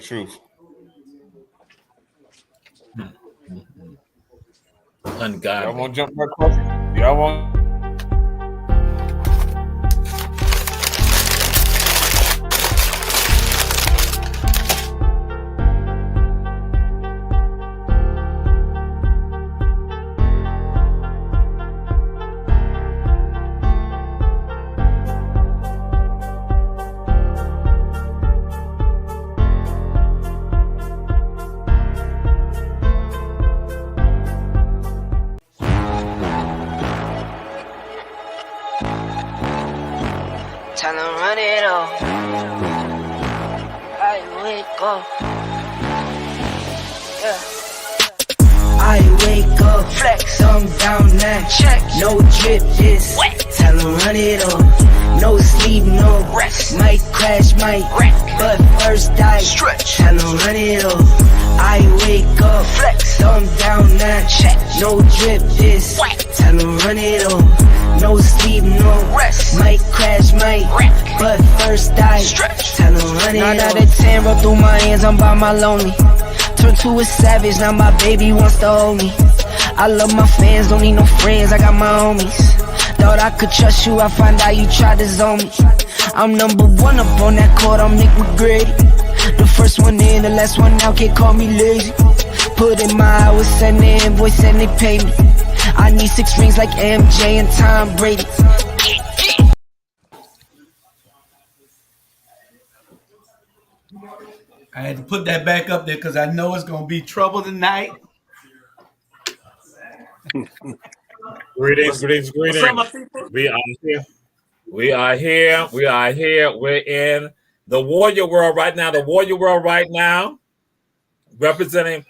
Truth. Ungodly. Y'all want to jump back across? Y'all want? Tell them run it off. I wake up. Yeah. I wake up, flex, thumb down now. Check, no drip, just wet. Tell them run it off. No sleep, no rest. Might crash, might wreck. But first I stretch. Tell them run it off. I wake up, flex, thumb down now. Check, no drip, just wet. Tell them run it off. No sleep, no rest. Might crash, might wreck. But first I stretch. Tell them run it off. 9 out of 10 roll through my hands, I'm by my lonely. Turned to a savage, now my baby wants to hold me. I love my fans, don't need no friends, I got my homies. Thought I could trust you, I find out you tried to zone me. I'm number one up on that court, I'm Nick McGrady. The first one in, the last one out, can't call me lazy. Put in my hours, send the invoice and they pay me. I need 6 rings like MJ and Tom Brady. I had to put that back up there because I know it's going to be trouble tonight. Greetings. What's up, my people? We are here. We're in the Warrior World right now. Representing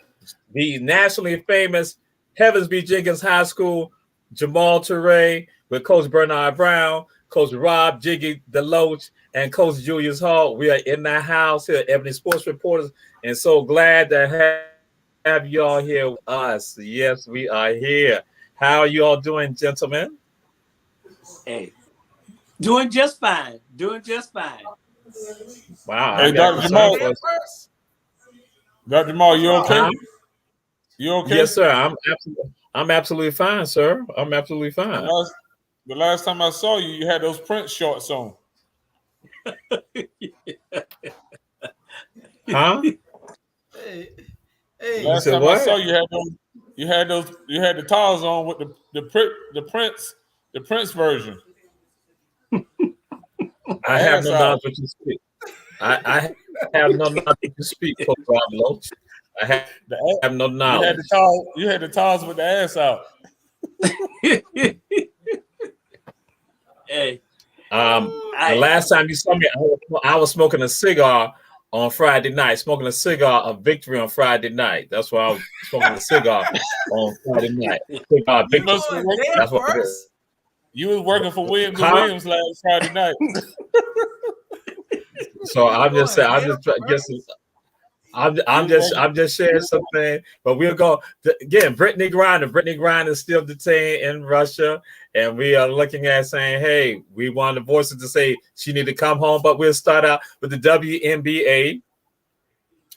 the nationally famous Heavens B. Jenkins High School, Jamal Toure, with Coach Bernard Brown, Coach Rob Jiggy Deloach, and Coach Julius Hall. We are in the house here, Ebony Sports Reporters, and so glad to have you all here with us. Yes, we are here. How are you all doing, gentlemen? Hey, doing just fine. Wow. Hey, Dr. Jamal. Dr. Jamal, you okay? You okay? Yes, sir. I'm absolutely fine, sir. I'm absolutely fine. The last time I saw you, you had those Prince shorts on. Huh? Hey. Last time I saw you, you had the towels on with the Prince version. I have no knowledge what you speak. I have no knowledge to speak, Coach Rob Loach. I have no knowledge. You had the towels with the ass out. Hey. The last time you saw me, I was smoking a cigar on Friday night, smoking a cigar of victory on Friday night. That's why I was smoking a cigar on Friday night. Cigar victory. That's what it is. You was working for Williams last Friday night. So I'm just saying, I'm just sharing something. But we'll go again. Brittany Griner is still detained in Russia, and we are looking at saying, hey, we want the voices to say she need to come home. But we'll start out with the WNBA.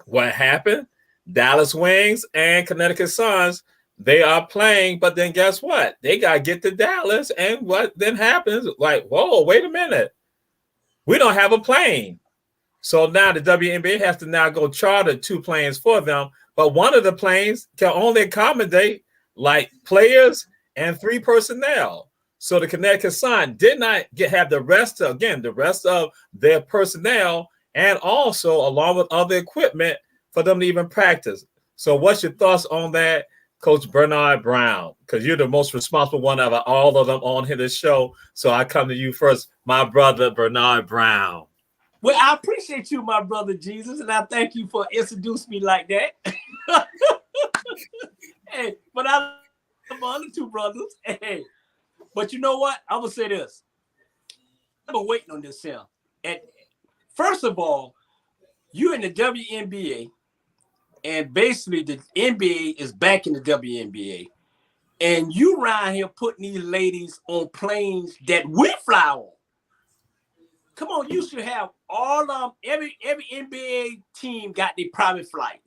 What happened? Dallas Wings and Connecticut Suns. They are playing, but then guess what? They got to get to Dallas, and what then happens? Like, whoa, wait a minute. We don't have a plane. So now the WNBA has to now go charter 2 planes for them, but one of the planes can only accommodate like players and 3 personnel. So the Connecticut Sun did not have the rest of their personnel and also along with other equipment for them to even practice. So what's your thoughts on that, Coach Bernard Brown? Because you're the most responsible one out of all of them on here this show. So I come to you first, my brother Bernard Brown. Well, I appreciate you, my brother Jesus, and I thank you for introducing me like that. Hey, but I love my other 2 brothers. Hey, but you know what? I will say this. I've been waiting on this here. And first of all, you're in the WNBA, and basically the NBA is back in the WNBA. And you around here putting these ladies on planes that we fly on. Come on, you should have all every NBA team got their private flight.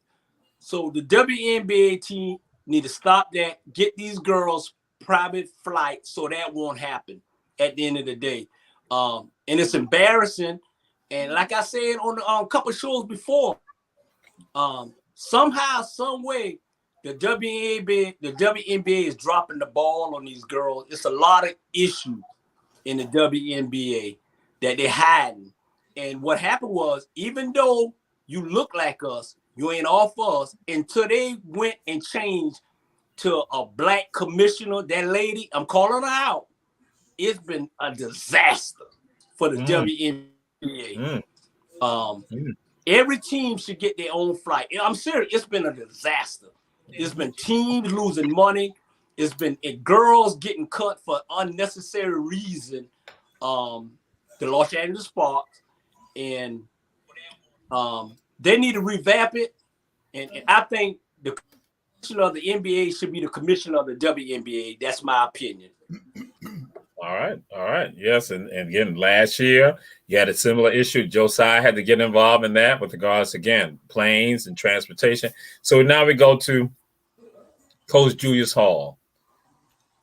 So the WNBA team need to stop that. Get these girls private flight so that won't happen at the end of the day. And it's embarrassing. And like I said on a couple shows before, somehow, some way, the WNBA is dropping the ball on these girls. It's a lot of issues in the WNBA that they're hiding. And what happened was, even though you look like us, you ain't all for us, until they went and changed to a black commissioner, that lady, I'm calling her out. It's been a disaster for the WNBA. Every team should get their own flight. I'm serious. It's been a disaster. It's been teams losing money. It's been girls getting cut for unnecessary reason. The Los Angeles Sparks, and they need to revamp it. And I think the commissioner of the NBA should be the commissioner of the WNBA. That's my opinion. All right. Yes, and again, last year you had a similar issue. Josiah had to get involved in that with regards, again, planes and transportation. So now we go to Coach Julius Hall.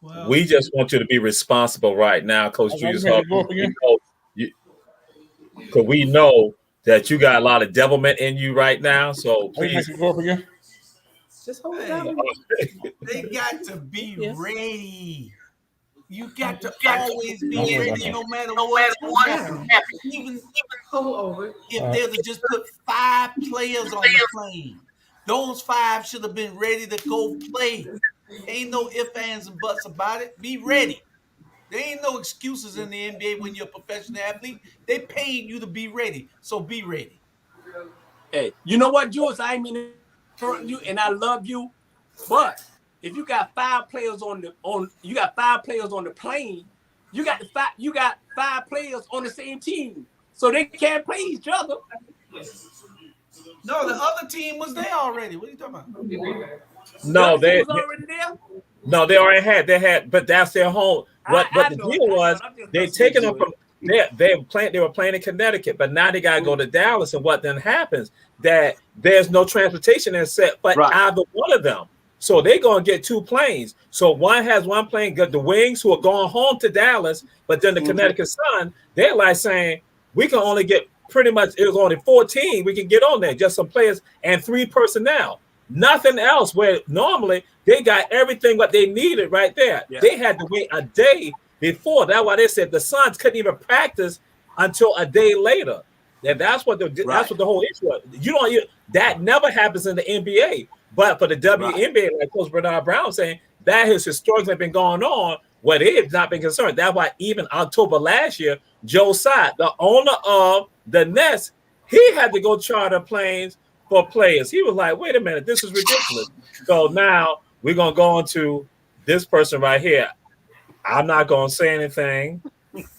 Well, we just want you to be responsible right now, Coach Julius Hall. Because we know that you got a lot of devilment in you right now. So please go up again. Just hold it down. They got to be ready. You got to always be ready, no matter what happens. Even if they would just put 5 players on the plane, those 5 should have been ready to go play. Ain't no ifs, ands, and buts about it. Be ready. There ain't no excuses in the NBA when you're a professional athlete. They paying you to be ready, so be ready. Hey, you know what, Jules? I ain't mean to hurt you, and I love you, but if you got 5 players on the plane, you got 5 players on the same team, so they can't play each other. No, the other team was there already. What are you talking about? No, they was already there. No, they already had, but that's their home. What the deal was, they taking them from they were playing in Connecticut, but now they gotta go to Dallas. And what then happens that there's no transportation in set for either one of them. So they're gonna get 2 planes. So one has one plane, got the Wings who are going home to Dallas, but then the Connecticut Sun, they're like saying we can only get pretty much, it was only 14 we can get on there, just some players and 3 personnel. Nothing else, where normally they got everything what they needed right there. Yeah. They had to wait a day before. That's why they said the Suns couldn't even practice until a day later. And that's what that's what the whole issue was. That never happens in the NBA. But for the WNBA, like Coach Bernard Brown saying, that has historically been going on where they have not been concerned. That's why even October last year, Joe Tsai, the owner of the Nets, he had to go charter planes for players. He was like, wait a minute, this is ridiculous. So now we're going to go on to this person right here. I'm not going to say anything.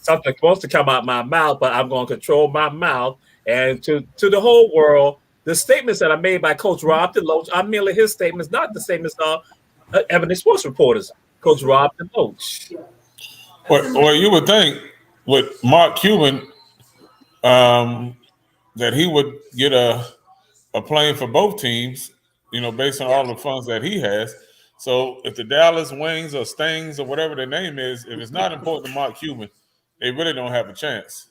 Something's supposed to come out my mouth, but I'm going to control my mouth. And to the whole world, the statements that are made by Coach Rob DeLoach are merely his statements, not the statements of Ebony sports reporters. Coach Rob DeLoach. Well, you would think with Mark Cuban that he would get a plane for both teams, based on all the funds that he has. So if the Dallas Wings or Stings or whatever their name is, if it's not important to Mark Cuban, they really don't have a chance.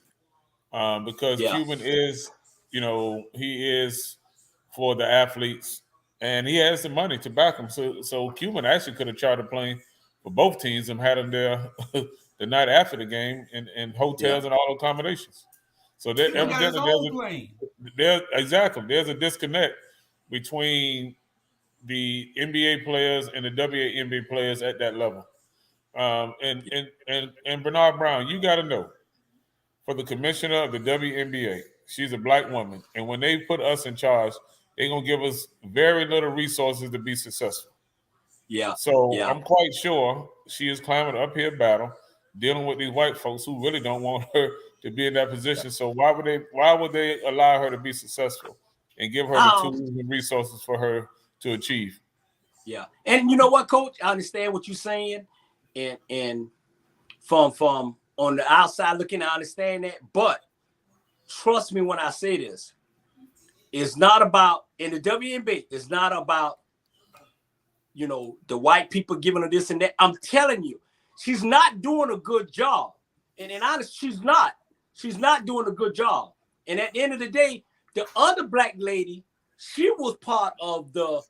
Because Cuban is, he is for the athletes and he has the money to back them. So Cuban actually could have chartered a plane for both teams and had them there the night after the game in hotels and all accommodations. So there's a disconnect between the NBA players and the WNBA players at that level. And Bernard Brown, you got to know, for the commissioner of the WNBA, she's a black woman, and when they put us in charge, they're gonna give us very little resources to be successful. Yeah. So I'm quite sure she is climbing an uphill battle, dealing with these white folks who really don't want her to be in that position. So why would they allow her to be successful and give her the tools and resources for her to achieve? Yeah. And you know what, Coach? I understand what you're saying. And from on the outside looking, I understand that. But trust me when I say this. It's not about, in the WNBA, it's not about, the white people giving her this and that. I'm telling you, she's not doing a good job. And honest, she's not. She's not doing a good job. And at the end of the day, the other black lady, she was part of the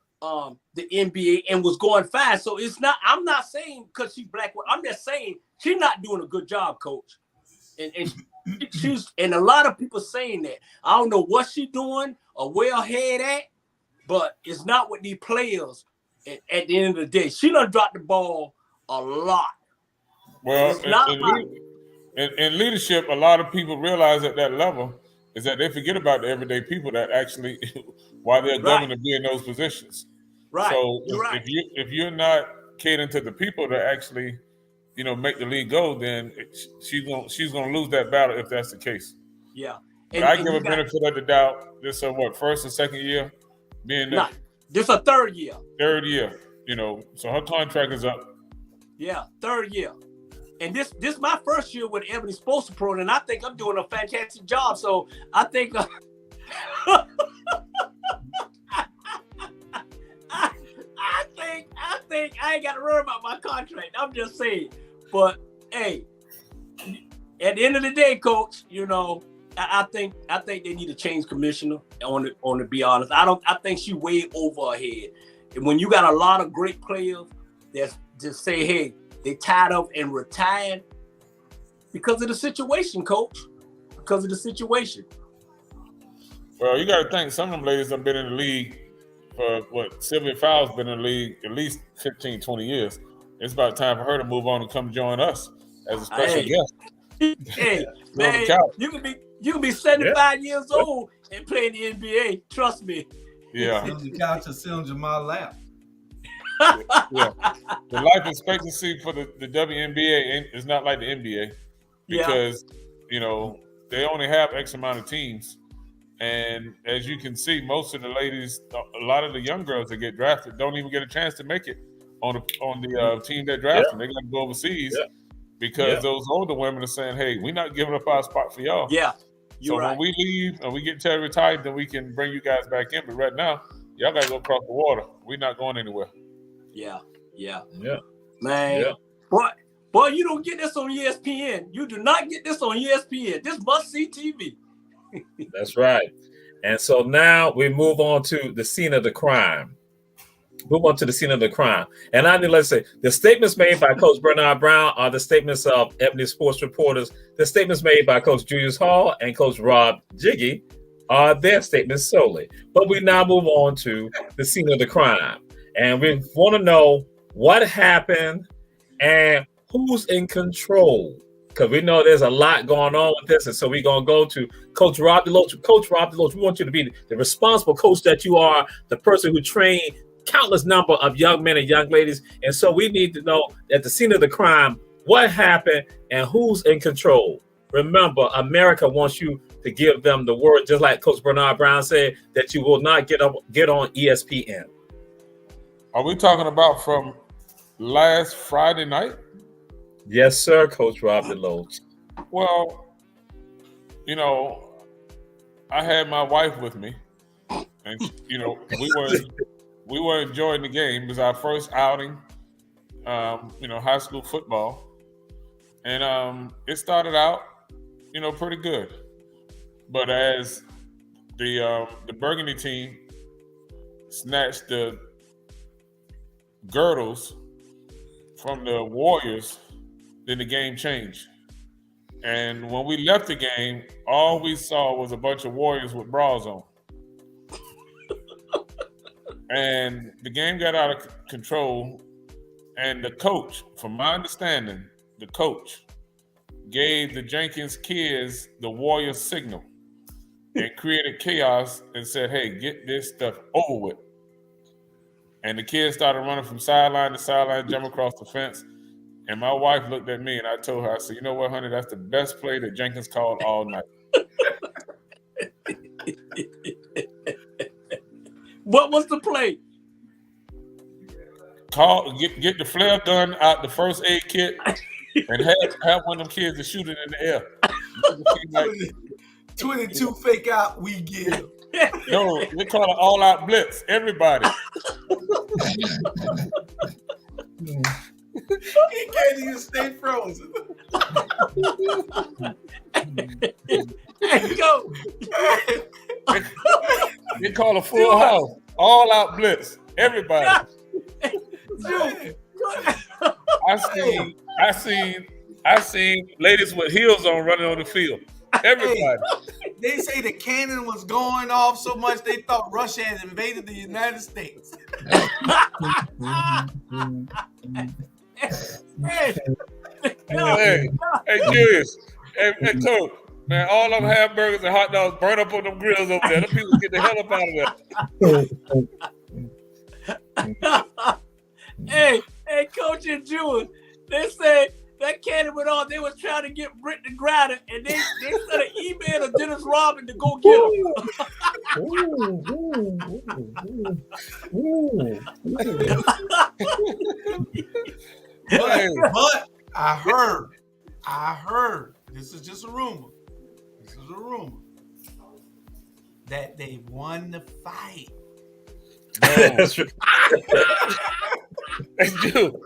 NBA and was going fast. So it's not, I'm not saying because she's black, I'm just saying she's not doing a good job, coach. And and a lot of people saying that. I don't know what she's doing or where her head at, but it's not with these players at the end of the day. She done dropped the ball a lot. Well, in leadership, a lot of people realize at that level is that they forget about the everyday people that actually, why they're governed to be in those positions. Right. So if you're not catering to the people that actually, make the league go, then she's gonna lose that battle if that's the case. Yeah. And I give a benefit of the doubt. This is first and second year being there. This a third year. Third year, so her contract is up. Yeah, third year. And this my first year with Ebony Sports Pro, and I think I'm doing a fantastic job. So I think I think I ain't got to worry about my contract. I'm just saying. But hey, at the end of the day, coach, I think they need to change commissioner. On to be honest, I think she way over her head. And when you got a lot of great players that just say, hey, they tied up and retired because of the situation, coach. Because of the situation. Well, you got to think some of them ladies have been in the league for Sylvia Fowles been in the league at least 15, 20 years. It's about time for her to move on and come join us as a special guest. Hey, man, you can be 75 years old and play in the NBA. Trust me. Yeah. Sit on the couch or sit on my lap. Yeah. The life expectancy for the WNBA is not like the NBA because, they only have X amount of teams. And as you can see, most of the ladies, a lot of the young girls that get drafted don't even get a chance to make it on the team that drafted them. They got to go overseas because those older women are saying, hey, we're not giving up our spot for y'all. Yeah. When we leave and we get retired, then we can bring you guys back in. But right now, y'all got to go across the water. We're not going anywhere. Yeah. Yeah. Man. Boy, you don't get this on ESPN. You do not get this on ESPN. This must-see TV. That's right. And so now we move on to the scene of the crime. And I need, let's say, the statements made by Coach Bernard Brown are the statements of Ebony Sports reporters. The statements made by Coach Julius Hall and Coach Rob Jiggy are their statements solely. But we now move on to the scene of the crime. And we want to know what happened and who's in control. Because we know there's a lot going on with this. And so we're going to go to Coach Rob DeLoach. Coach Rob DeLoach, we want you to be the responsible coach that you are, the person who trained countless number of young men and young ladies. And so we need to know at the scene of the crime, what happened and who's in control. Remember, America wants you to give them the word, just like Coach Bernard Brown said, that you will not get on ESPN. Are we talking about from last Friday night? Yes, sir, Coach Rob DeLoach. Well, I had my wife with me, and we were enjoying the game. It was our first outing, high school football, and it started out, pretty good. But as the Burgundy team snatched the girdles from the Warriors, then the game changed. And when we left the game, all we saw was a bunch of Warriors with bras on. And the game got out of control. And the coach, from my understanding, the coach gave the Jenkins kids the Warrior signal and created chaos and said, hey, get this stuff over with. And the kids started running from sideline to sideline, jump across the fence. And my wife looked at me and I told her, I said, you know what, honey, that's the best play that Jenkins called all night. What was the play? Get the flare gun out the first aid kit and have one of them kids to shoot it in the air. 22 fake out, we give. No, they call it all out blitz. Everybody. He can't even stay frozen. Hey, go. They call a full house. All out blitz. Everybody. I seen ladies with heels on running on the field. Everybody. Hey, they say the cannon was going off so much they thought Russia had invaded the United States. Hey, Julius. Hey, Coach. Man, all them hamburgers and hot dogs burn up on them grills over there. Them people get the hell up out of there. Hey, Coach and Jewel, they said that cannon went off. They was trying to get Brittany Griner, and they sent an email to Dennis Rodman to go get him. But I heard, this is just a rumor. This is a rumor that they won the fight. That's right. They do.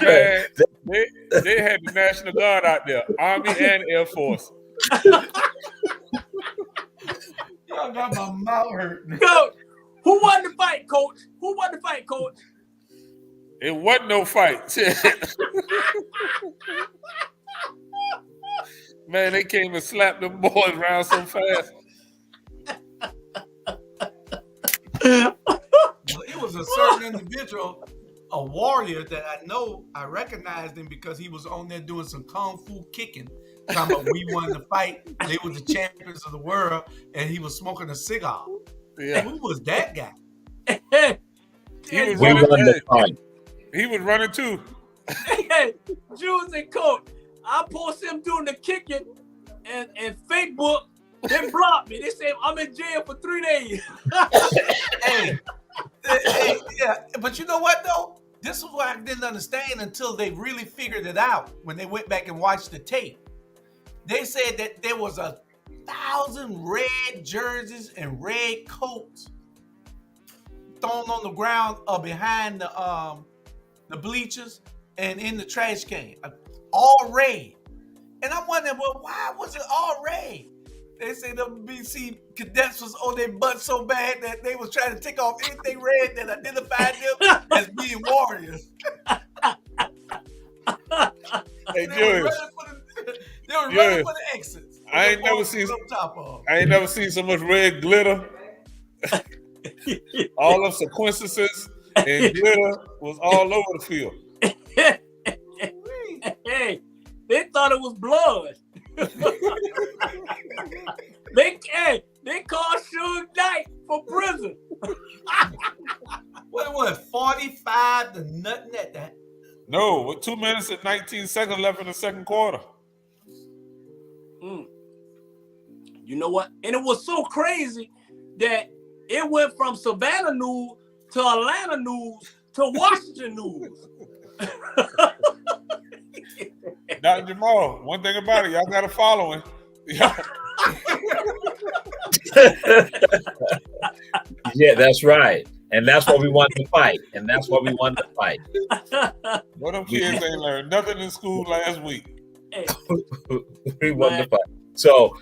Man, they had the National Guard out there, Army and Air Force. Y'all got my mouth hurting. Coach, who won the fight, Coach? Who won the fight, Coach? It wasn't no fight. Man, they came and slapped them boys around so fast. It was a certain individual, a warrior that I recognized him because he was on there doing some kung fu kicking. Talking about we won the fight. They were the champions of the world, and he was smoking a cigar. Yeah. Who was that guy? He was running. He was running too. Hey, Jules and Coach, I post him doing the kicking and Facebook. They blocked me. They said I'm in jail for 3 days. Hey, yeah, but you know what though? This is what I didn't understand until they really figured it out when they went back and watched the tape. They said that there was 1,000 red jerseys and red coats thrown on the ground behind the bleachers and in the trash can, all red. And I'm wondering, well, why was it all red? They say the BC cadets was on their butt so bad that they was trying to take off anything red that identified them as being warriors. Hey, they were running for the exits. I ain't never seen so much red glitter. All of sequences and glitter was all over the field. Hey, they thought it was blood. They called Suge Knight for prison. What was it, 45 to nothing at that? No, with 2 minutes and 19 seconds left in the second quarter. You know what? And it was so crazy that it went from Savannah News to Atlanta News to Washington News. Dr. Jamal, one thing about it, y'all got a following. Yeah, that's right. And that's what we want to fight. Well, them kids ain't learned nothing in school last week. We want to fight. So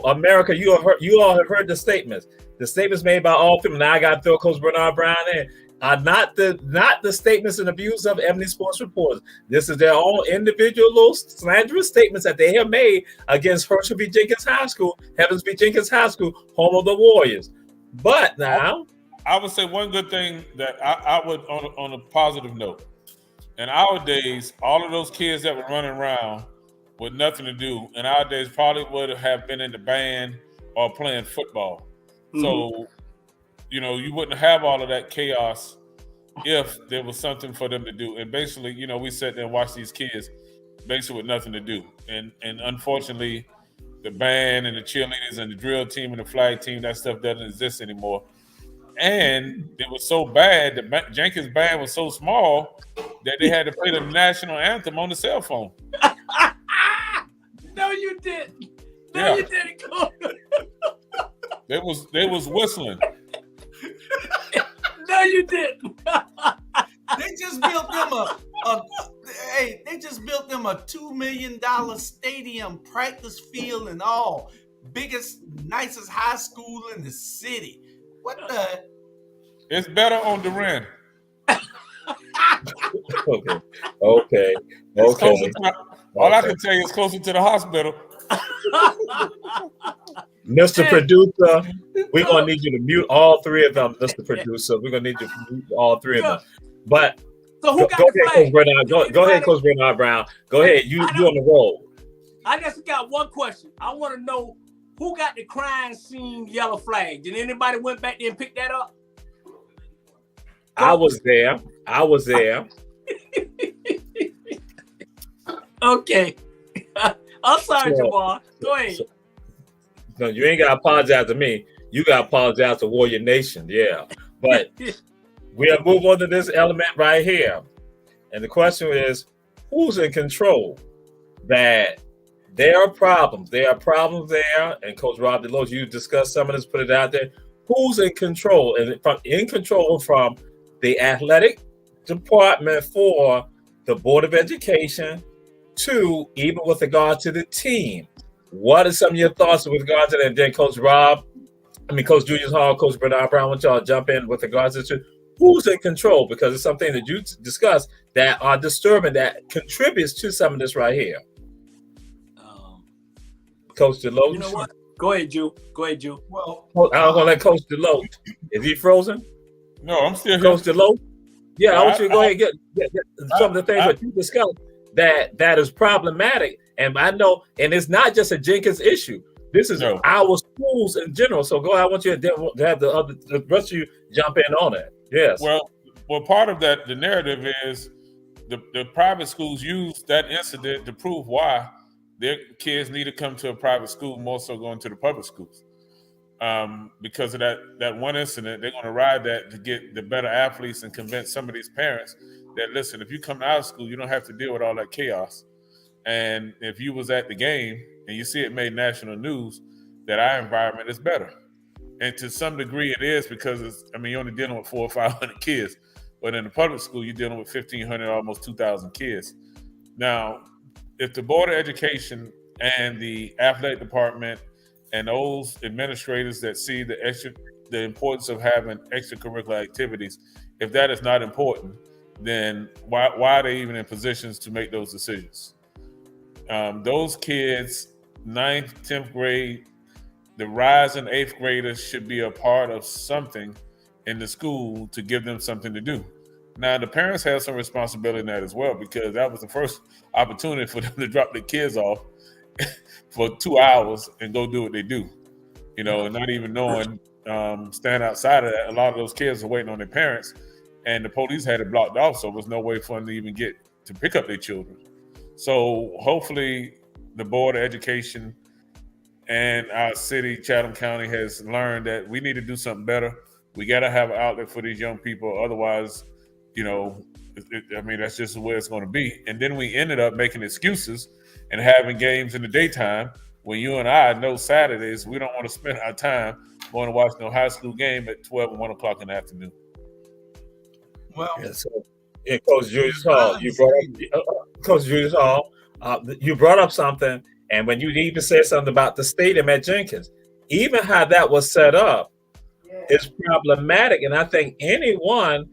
America, you all have heard the statements. The statements made by all people. Now I got to throw Coach Bernard Brown in. Not the statements and abuse of Ebony Sports Reporters. This is their own individual little slanderous statements that they have made against Herschel B. Jenkins High School, Heavens B. Jenkins High School, home of the Warriors. But now, I would say one good thing that I would, on a positive note, in our days, all of those kids that were running around with nothing to do, in our days probably would have been in the band or playing football. Mm-hmm. So, you wouldn't have all of that chaos if there was something for them to do. And basically, we sat there and watched these kids basically with nothing to do. And unfortunately, the band and the cheerleaders and the drill team and the flag team, that stuff doesn't exist anymore. And it was so bad, the Jenkins band was so small that they had to play the national anthem on the cell phone. No, you didn't. No, you didn't go. They was whistling. No, you didn't. They just built them they just built them a $2 million stadium, practice field and all. Biggest, nicest high school in the city. What the? It's better on Duran. Okay. All I can tell you is closer to the hospital. Mr. Producer, we're gonna need you to mute all three of them, Mr. Producer. We're gonna need you to mute all three of them. But so who got go the ahead, flag? Coach Bernard. Go ahead, Coach Bernard Brown. Go ahead. You on the roll. I just got one question. I want to know who got the crime scene yellow flag. Did anybody went back there and pick that up? I was there. Okay. I'm sorry, Jamal. Go ahead. No, you ain't gotta apologize to me. You gotta apologize to Warrior Nation. Yeah. But we'll move on to this element right here. And the question is, who's in control? That there are problems. There are problems there. And Coach Rob DeLoach, you discussed some of this, put it out there. Who's in control? And in control from the athletic department for the Board of Education to even with regard to the team. What are some of your thoughts with regard to that? And then Coach Julius Hall, Coach Bernard Brown, I want y'all to jump in with regards to who's in control, because it's something that you discussed that are disturbing, that contributes to some of this right here. Coach DeLoach. You know what? Go ahead, Ju. Well, I'm going to let Coach DeLoach. Is he frozen? No, I'm still here. Coach DeLoach? Yeah, I want you to go ahead and get some of the things that you discussed that is problematic. And I know, and it's not just a Jenkins issue. This is our schools in general. So go ahead. I want you to have the rest of you jump in on it. Yes. Well, part of that, the narrative is the private schools use that incident to prove why their kids need to come to a private school more so going to the public schools. Because of that one incident, they're going to ride that to get the better athletes and convince some of these parents that, listen, if you come out of school, you don't have to deal with all that chaos. And if you was at the game and you see it made national news, that our environment is better. And to some degree it is, because you're only dealing with 400 or 500 kids. But in the public school, you're dealing with 1,500, almost 2,000 kids. Now, if the Board of Education and the athletic department and those administrators that see the importance of having extracurricular activities, if that is not important, then why are they even in positions to make those decisions? Those kids, 9th, 10th grade, the rising 8th graders should be a part of something in the school to give them something to do. Now, the parents have some responsibility in that as well, because that was the first opportunity for them to drop their kids off for 2 hours and go do what they do, and not even knowing, stand outside of that. A lot of those kids are waiting on their parents, and the police had it blocked off, so there was no way for them to even get to pick up their children. So hopefully the Board of Education and our city, Chatham County, has learned that we need to do something better. We got to have an outlet for these young people. Otherwise, that's just the way it's going to be. And then we ended up making excuses and having games in the daytime when you and I know Saturdays we don't want to spend our time going to watch no high school game at 12 and 1 o'clock in the afternoon. Well, Coach Julius Hall, you brought up something, and when you even said something about the stadium at Jenkins, even how that was set up is problematic. And I think anyone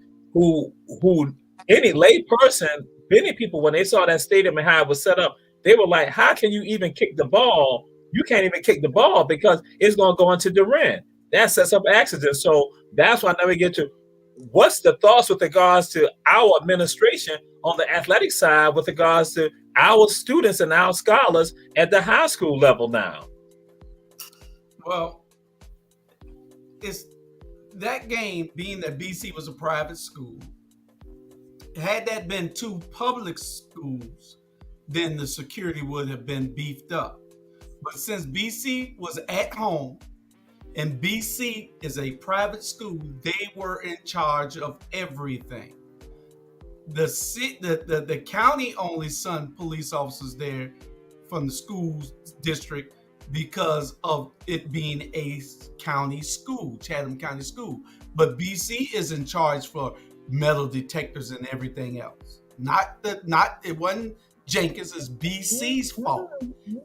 any lay person, many people, when they saw that stadium and how it was set up, they were like, how can you even kick the ball? You can't even kick the ball because it's going to go into Duran. That sets up accidents. So that's why I never get to what's the thoughts with regards to our administration on the athletic side with regards to our students and our scholars at the high school level now? Well, it's that game, being that BC was a private school, had that been 2 public schools, then the security would have been beefed up. But since BC was at home and BC is a private school, they were in charge of everything. The county only sent police officers there from the school district, because of it being a county school, Chatham County School. But BC is in charge for metal detectors and everything else. It wasn't Jenkins, it's BC's fault.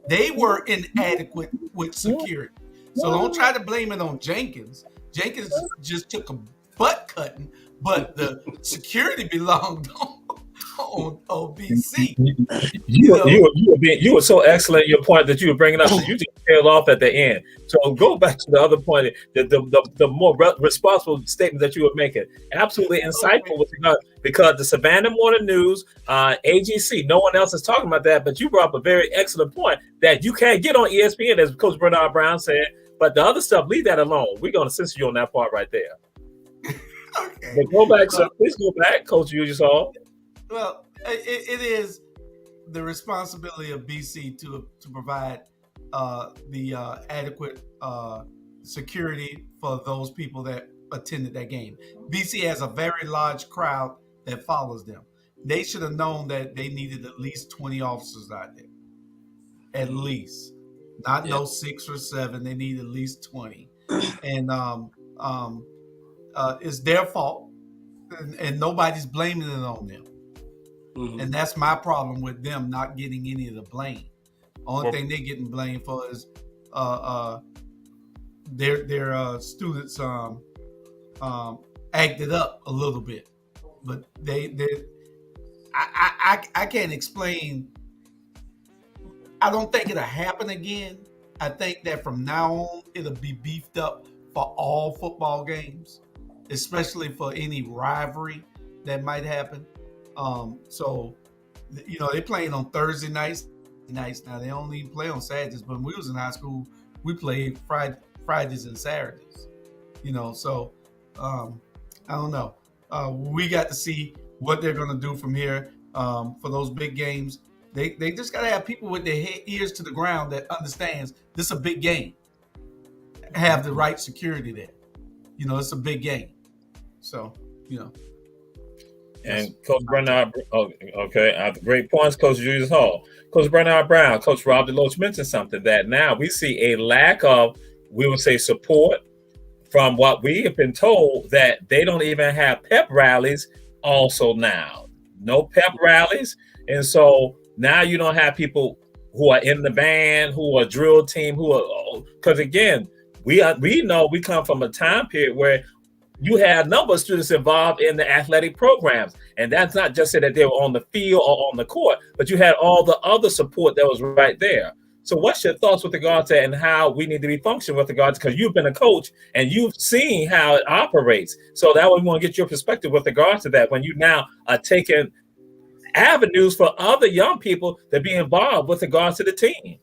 They were inadequate with security. So don't try to blame it on Jenkins. Jenkins just took a butt cutting, but the security belonged on BC. You were so excellent in your point that you were bringing up. So you just tailed off at the end. So go back to the other point, the more responsible statement that you were making. Absolutely insightful with regard, because the Savannah Morning News, AGC, no one else is talking about that, but you brought up a very excellent point that you can't get on ESPN, as Coach Bernard Brown said. But the other stuff, leave that alone. We're going to censor you on that part right there. Okay. But go back, so please go back, Coach Hall. Well, it is the responsibility of BC to provide the adequate security for those people that attended that game. BC has a very large crowd that follows them. They should have known that they needed at least 20 officers out there. At least. Not no 6 or 7. They need at least 20. And it's their fault. And nobody's blaming it on them. Mm-hmm. And that's my problem with them not getting any of the blame. Only thing they're getting blamed for is their students acted up a little bit, but I can't explain. I don't think it'll happen again. I think that from now on it'll be beefed up for all football games, especially for any rivalry that might happen. So, you know, they're playing on Thursday nights. Now they only play on Saturdays, but when we was in high school, we played Fridays and Saturdays. You know, so I don't know. We got to see what they're going to do from here for those big games. They just got to have people with their ears to the ground that understands this is a big game. Have the right security there. You know, it's a big game. So, you know. And Coach Bernard, okay, great points, Coach Julius Hall. Coach Bernard Brown, Coach Rob DeLoach mentioned something that now we see a lack of, we would say, support from what we have been told that they don't even have pep rallies also now. No pep rallies. And so now you don't have people who are in the band, who are drill team, who are, because again, we know we come from a time period where you had a number of students involved in the athletic programs. And that's not just that they were on the field or on the court, but you had all the other support that was right there. So what's your thoughts with regard to and how we need to be functioning with regards, because you've been a coach and you've seen how it operates. So that way we want to get your perspective with regards to that when you now are taking avenues for other young people to be involved with regards to the team.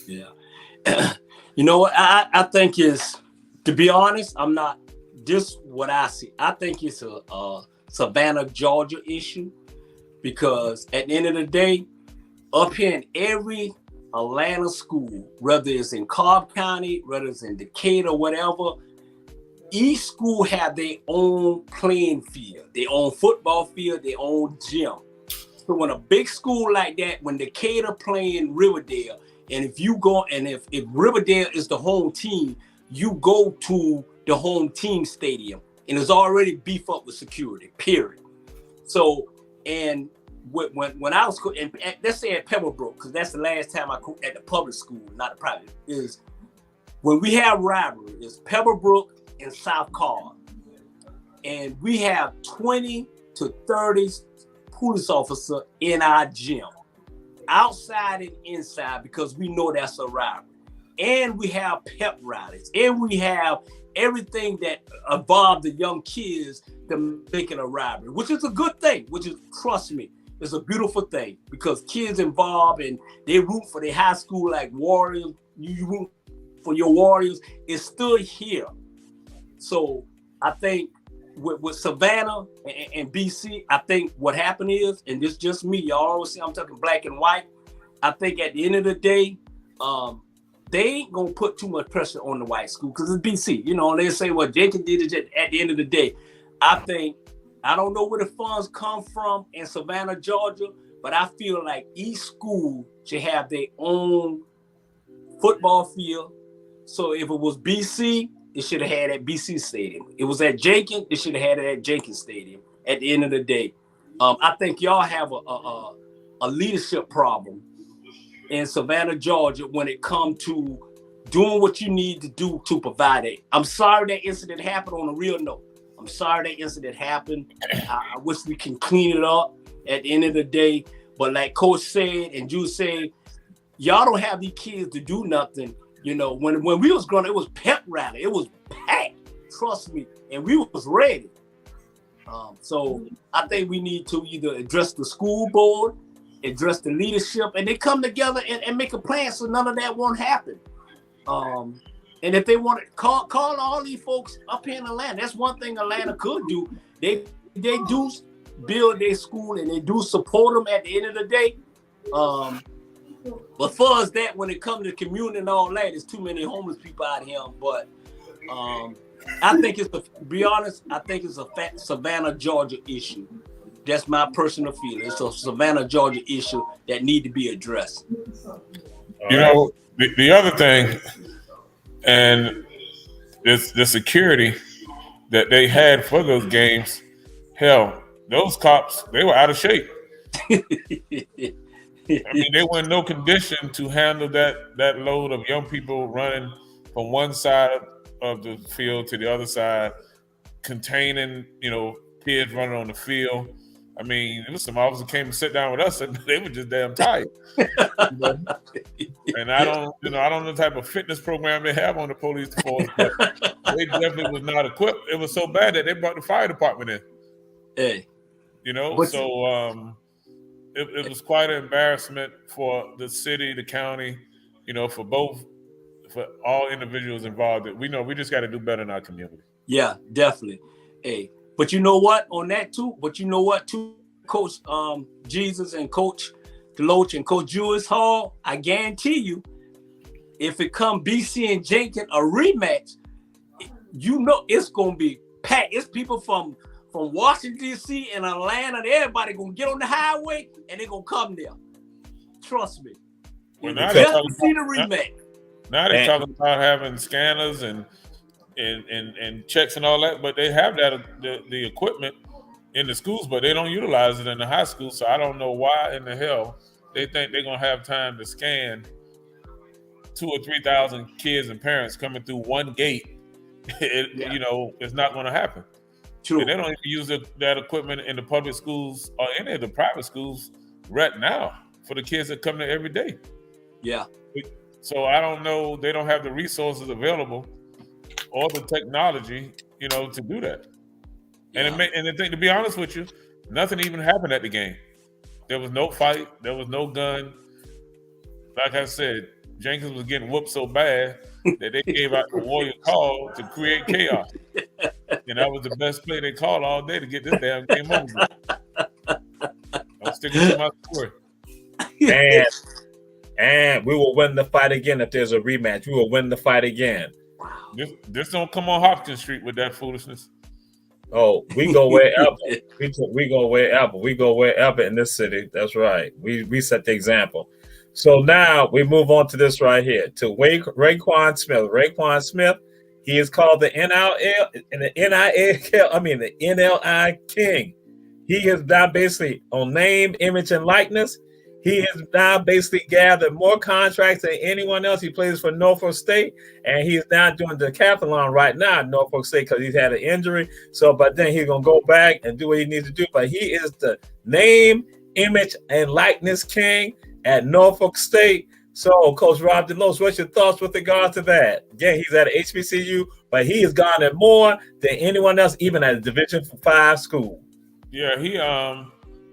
Yeah. You know what I think is, to be honest, I'm not, this what I see. I think it's a Savannah, Georgia issue, because at the end of the day, up here in every Atlanta school, whether it's in Cobb County, whether it's in Decatur, whatever, each school have their own playing field, their own football field, their own gym. So when a big school like that, when Decatur playing Riverdale, and if you go, and if Riverdale is the home team, you go to the home team stadium, and it's already beefed up with security, period. So, and when I was, and let's say at Pebblebrook, because that's the last time I coached at the public school, not the private, is when we have rivalry, it's Pebblebrook and South Cobb, and we have 20 to 30 police officers in our gym, outside and inside, because we know that's a rivalry. And we have pep rallies, and we have everything that involves the young kids to make it a rivalry, which is a good thing, which is, trust me, it's a beautiful thing, because kids involved and they root for their high school like Warriors, you root for your Warriors, it's still here. So I think with Savannah and BC, I think what happened is, and this is just me, y'all always see I'm talking black and white, I think at the end of the day, they ain't gonna put too much pressure on the white school because it's BC. You know, they say, well, Jacob did it at the end of the day. I think, I don't know where the funds come from in Savannah, Georgia, but I feel like each school should have their own football field. So if it was BC, it should have had at BC Stadium. It was at Jenkins, it should have had it at Jenkins Stadium. At the end of the day, I think y'all have a leadership problem in Savannah, Georgia, when it comes to doing what you need to do to provide it. I'm sorry that incident happened. On a real note, I'm sorry that incident happened. I wish we can clean it up at the end of the day. But like Coach said and Jude said, y'all don't have these kids to do nothing. You know, when we was growing up, it was pep rally. It was packed, trust me, and we was ready. So I think we need to either address the school board, address the leadership, and they come together and make a plan so none of that won't happen. And if they want to call all these folks up here in Atlanta, that's one thing Atlanta could do. They do build their school and they do support them at the end of the day. But for us, that when it comes to community and all that, there's too many homeless people out here. But I think it's, to be honest, I think it's a Savannah, Georgia issue. That's my personal feeling. It's a Savannah, Georgia issue that need to be addressed. You know, the other thing, and the security that they had for those games, hell, those cops, they were out of shape. I mean, they were in no condition to handle that load of young people running from one side of the field to the other side, containing, you know, kids running on the field. I mean, there was some officers came and sat down with us, and they were just damn tired. You know? And I don't know the type of fitness program they have on the police force, but they definitely was not equipped. It was so bad that they brought the fire department in. Hey, you know, it was quite an embarrassment for the city, the county, you know, for all individuals involved. That we know we just got to do better in our community. Yeah, definitely. Hey, but you know what? On that too. But you know what too, Coach Jesus and Coach Deloach and Coach Julius Hall. I guarantee you, if it come BC and Jenkins a rematch, you know it's gonna be packed. It's people from Washington D.C. and Atlanta, and everybody gonna get on the highway and they're gonna come there. Trust me. Well, just to see the rematch. Now they're talking about having scanners and checks and all that, but they have the equipment in the schools, but they don't utilize it in the high school. So I don't know why in the hell they think they're gonna have time to scan 2,000 or 3,000 kids and parents coming through one gate. You know, it's not gonna happen. True. And they don't even use that equipment in the public schools or any of the private schools right now for the kids that come there every day. Yeah. So I don't know. They don't have the resources available or the technology, you know, to do that. Yeah. And the thing, to be honest with you, nothing even happened at the game. There was no fight. There was no gun. Like I said, Jenkins was getting whooped so bad that they gave out the warrior call to create chaos. And that was the best play they called all day to get this damn game over. I'm sticking to my story. And we will win the fight again if there's a rematch. We will win the fight again. This don't come on Hopkins Street with that foolishness. Oh, we go wherever. we go wherever. We go wherever in this city. That's right. We set the example. So now we move on to this right here, to Raekwon Smith. Raekwon Smith, he is called the NLI King. He is now basically on name, image, and likeness. He has now basically gathered more contracts than anyone else. He plays for Norfolk State, and he's now doing the decathlon right now at Norfolk State because he's had an injury. So, but then he's going to go back and do what he needs to do. But he is the name, image, and likeness king at Norfolk State. So, Coach Rob DeLoach, what's your thoughts with regard to that? Again, he's at HBCU, but he has garnered more than anyone else, even at a Division 5 school. Yeah,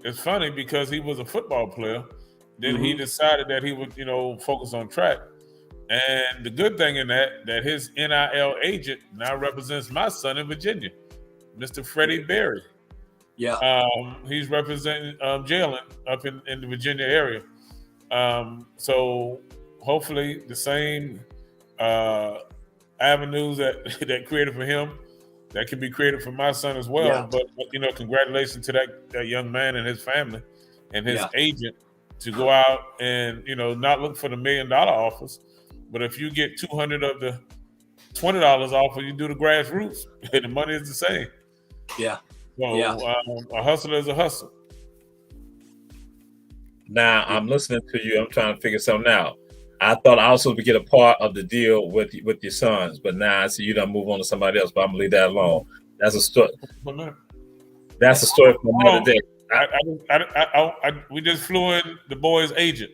it's funny because he was a football player. Then he decided that he would, you know, focus on track. And the good thing in that his NIL agent now represents my son in Virginia, Mr. Freddie Berry. Yeah. He's representing Jalen up in the Virginia area. So hopefully the same avenues that created for him, that can be created for my son as well. Yeah. But you know, congratulations to that young man and his family and his agent to go out and, you know, not look for the $1 million offers, But if you get 200 of the $20 off, or you do the grassroots, the money is the same. Yeah. So Yeah. A hustler is a hustle. Now I'm listening to you. I'm trying to figure something out. I thought I was supposed to get a part of the deal with your sons, but now I see you done move on to somebody else. But I'm gonna leave that alone. That's a story. That's a story for another day. We just flew in the boy's agent.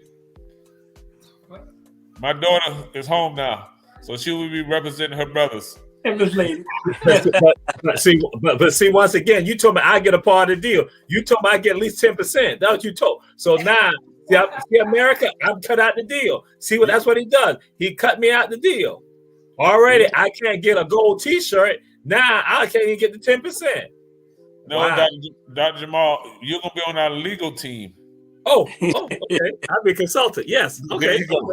My daughter is home now, so she will be representing her brothers. And this lady. but see, once again, you told me I get a part of the deal. You told me I get at least 10%. That's what you told. So now, see America, I'm cut out the deal. See what that's what he does. He cut me out the deal. Already, I can't get a gold T-shirt. Now I can't even get the 10%. No, Wow. Dr. Jamal, you're gonna be on our legal team. Oh, okay. I'll be a consultant. Yes. Okay. There you go. All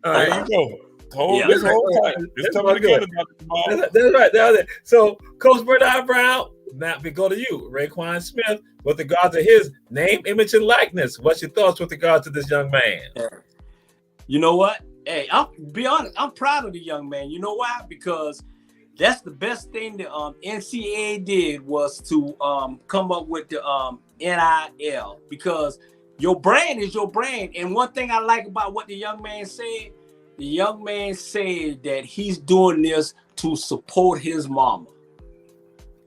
right. There you go. Hold Yeah. this whole time. It's coming together, Dr. Jamal. That's right. That's it. So, Coach Bernard Brown, now we go to you, Raekwon Smith, with regard to his name, image, and likeness. What's your thoughts with regard to this young man? You know what? Hey, I'll be honest. I'm proud of the young man. You know why? Because that's the best thing the NCAA did was to come up with the NIL, because your brand is your brand. And one thing I like about what the young man said that he's doing this to support his mama.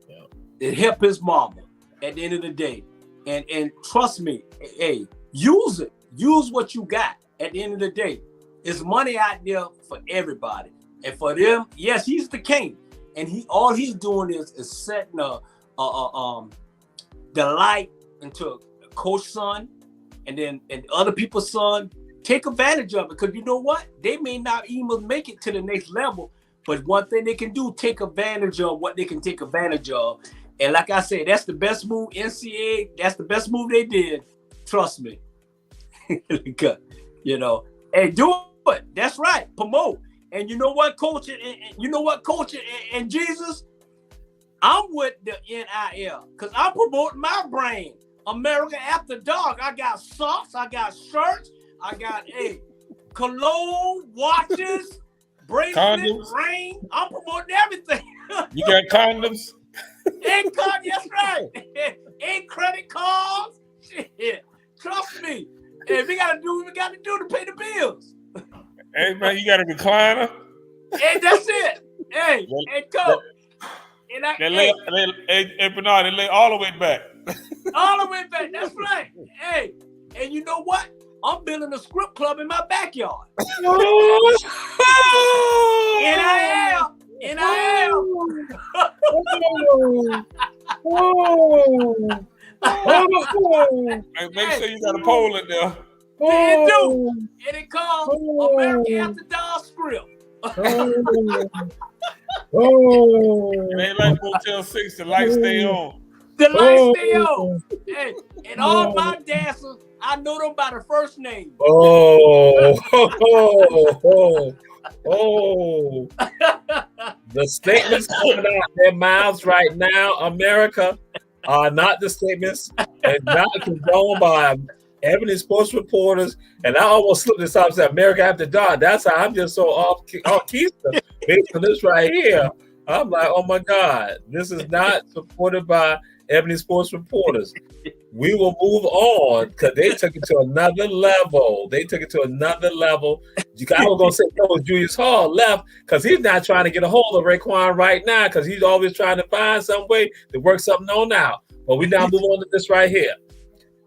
Yeah. It help his mama at the end of the day. And trust me, hey, use it. Use what you got at the end of the day. There's money out there for everybody. And for them, yes, he's the king. And all he's doing is setting the light into Coach's son and other people's son. Take advantage of it, because you know what? They may not even make it to the next level, but one thing they can do, take advantage of what they can take advantage of. And like I said, that's the best move, NCAA. That's the best move they did. Trust me. You know, and do it. That's right. Promote. And you know what, Coach? And Jesus, I'm with the NIL because I'm promoting my brand, America After Dark. I got socks, I got shirts, I got cologne, watches, bracelets, ring. I'm promoting everything. You got condoms? And cards, that's right. And credit cards. Shit. Trust me. Hey, we gotta do what we gotta do to pay the bills. Hey man, you got a recliner? And that's it. Hey, Coach. And Bernard, they lay all the way back. All the way back. That's right. Hey, and you know what? I'm building a script club in my backyard. And I am. Hey, make sure you got a pole in there. They do. And it called America After Dark script. It ain't like Motel 6, the lights stay on. The lights stay on. Hey, and all my dancers, I know them by the first name. The statements coming out their mouths right now, America, are not the statements and not condoned by Ebony sports reporters. And I almost slipped this out and said America After Dark. That's how I'm just so off keister based on this right here. I'm like, oh my God, this is not supported by Ebony sports reporters. We will move on because they took it to another level. I was going to say Coach Julius Hall left because he's not trying to get a hold of Raekwon right now because he's always trying to find some way to work something on out. But we now move on to this right here.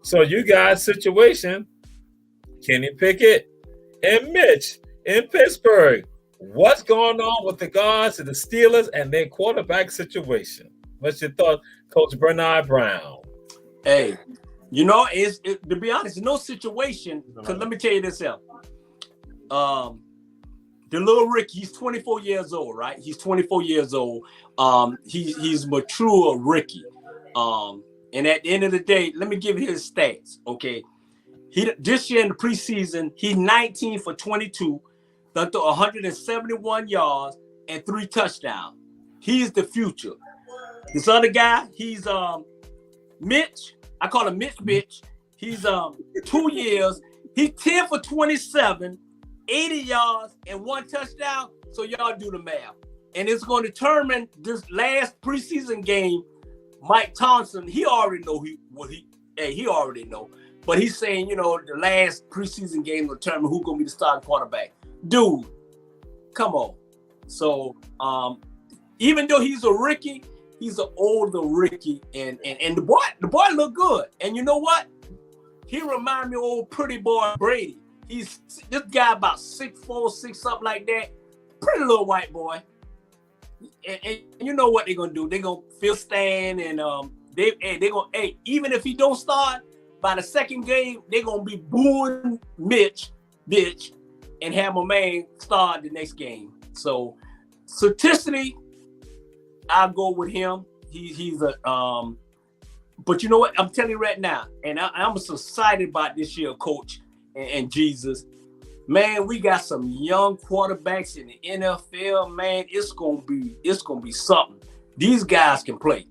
So you guys' situation, Kenny Pickett and Mitch in Pittsburgh. What's going on with regards to the Steelers and their quarterback situation? What's your thought, Coach Bernard Brown? Hey, you know, to be honest, no situation. Because let me tell you this out. The little Ricky, he's 24 years old, right? He's 24 years old. He's mature Ricky. And at the end of the day, let me give you his stats, okay? This year in the preseason, he's 19 for 22, done to 171 yards and 3 touchdowns. He's the future. This other guy, he's Mitch. I call him Mitch. He's 2 years. He's 10 for 27, 80 yards and 1 touchdown. So y'all do the math. And it's going to determine this last preseason game. Mike Thompson, he already know he already know. But he's saying, you know, the last preseason game will determine who's going to be the starting quarterback. Dude, come on. So even though he's a rookie, he's an older rookie, and the boy look good. And you know what? He remind me of old pretty boy Brady. He's this guy about 6'4", 6 something like that. Pretty little white boy. And you know what they're gonna do? They're gonna fill stand, and they gonna even if he don't start by the second game, they're gonna be booing bitch, and have my man start the next game. So statistically, I'll go with him. He's a but you know what? I'm telling you right now, and I'm so excited about this year, Coach and Jesus. Man, we got some young quarterbacks in the NFL. Man, it's gonna be something. These guys can play.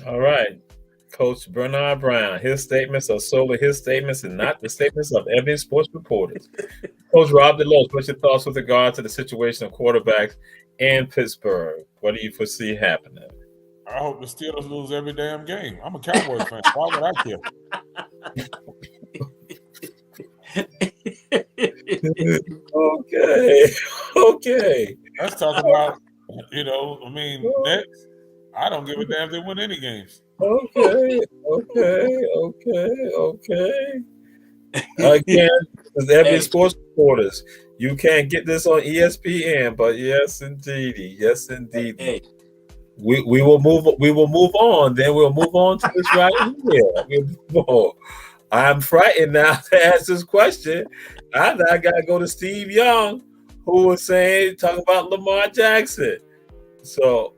All right. Coach Bernard Brown, his statements are solely his statements and not the statements of Ebony sports reporters. Coach Rob DeLoach, what's your thoughts with regard to the situation of quarterbacks in Pittsburgh? What do you foresee happening? I hope the Steelers lose every damn game. I'm a Cowboys fan. Why would I care? Okay. Let's talk about, next. I don't give a damn if they win any games. Okay. Again, as every sports reporters, you can't get this on ESPN, but yes, indeed. Hey. We will move on. Then we'll move on to this right here. I'm frightened now to ask this question. I gotta go to Steve Young, who was talking about Lamar Jackson. So,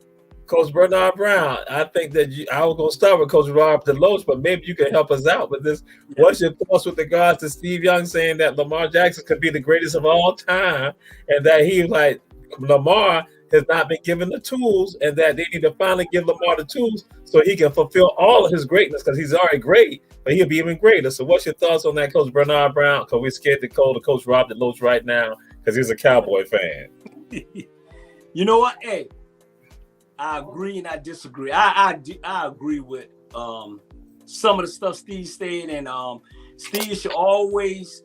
Coach Bernard Brown, I think that I was gonna start with Coach Rob DeLoach, but maybe you can help us out with this. Yeah. What's your thoughts with regards to Steve Young saying that Lamar Jackson could be the greatest of all time, and that he was like Lamar has not been given the tools, and that they need to finally give Lamar the tools so he can fulfill all of his greatness, because he's already great, but he'll be even greater. So what's your thoughts on that, Coach Bernard Brown? Because we're scared to call to Coach Rob DeLoach right now because he's a Cowboy fan. You know what? Hey, I agree and I disagree. I agree with some of the stuff Steve said, and Steve should always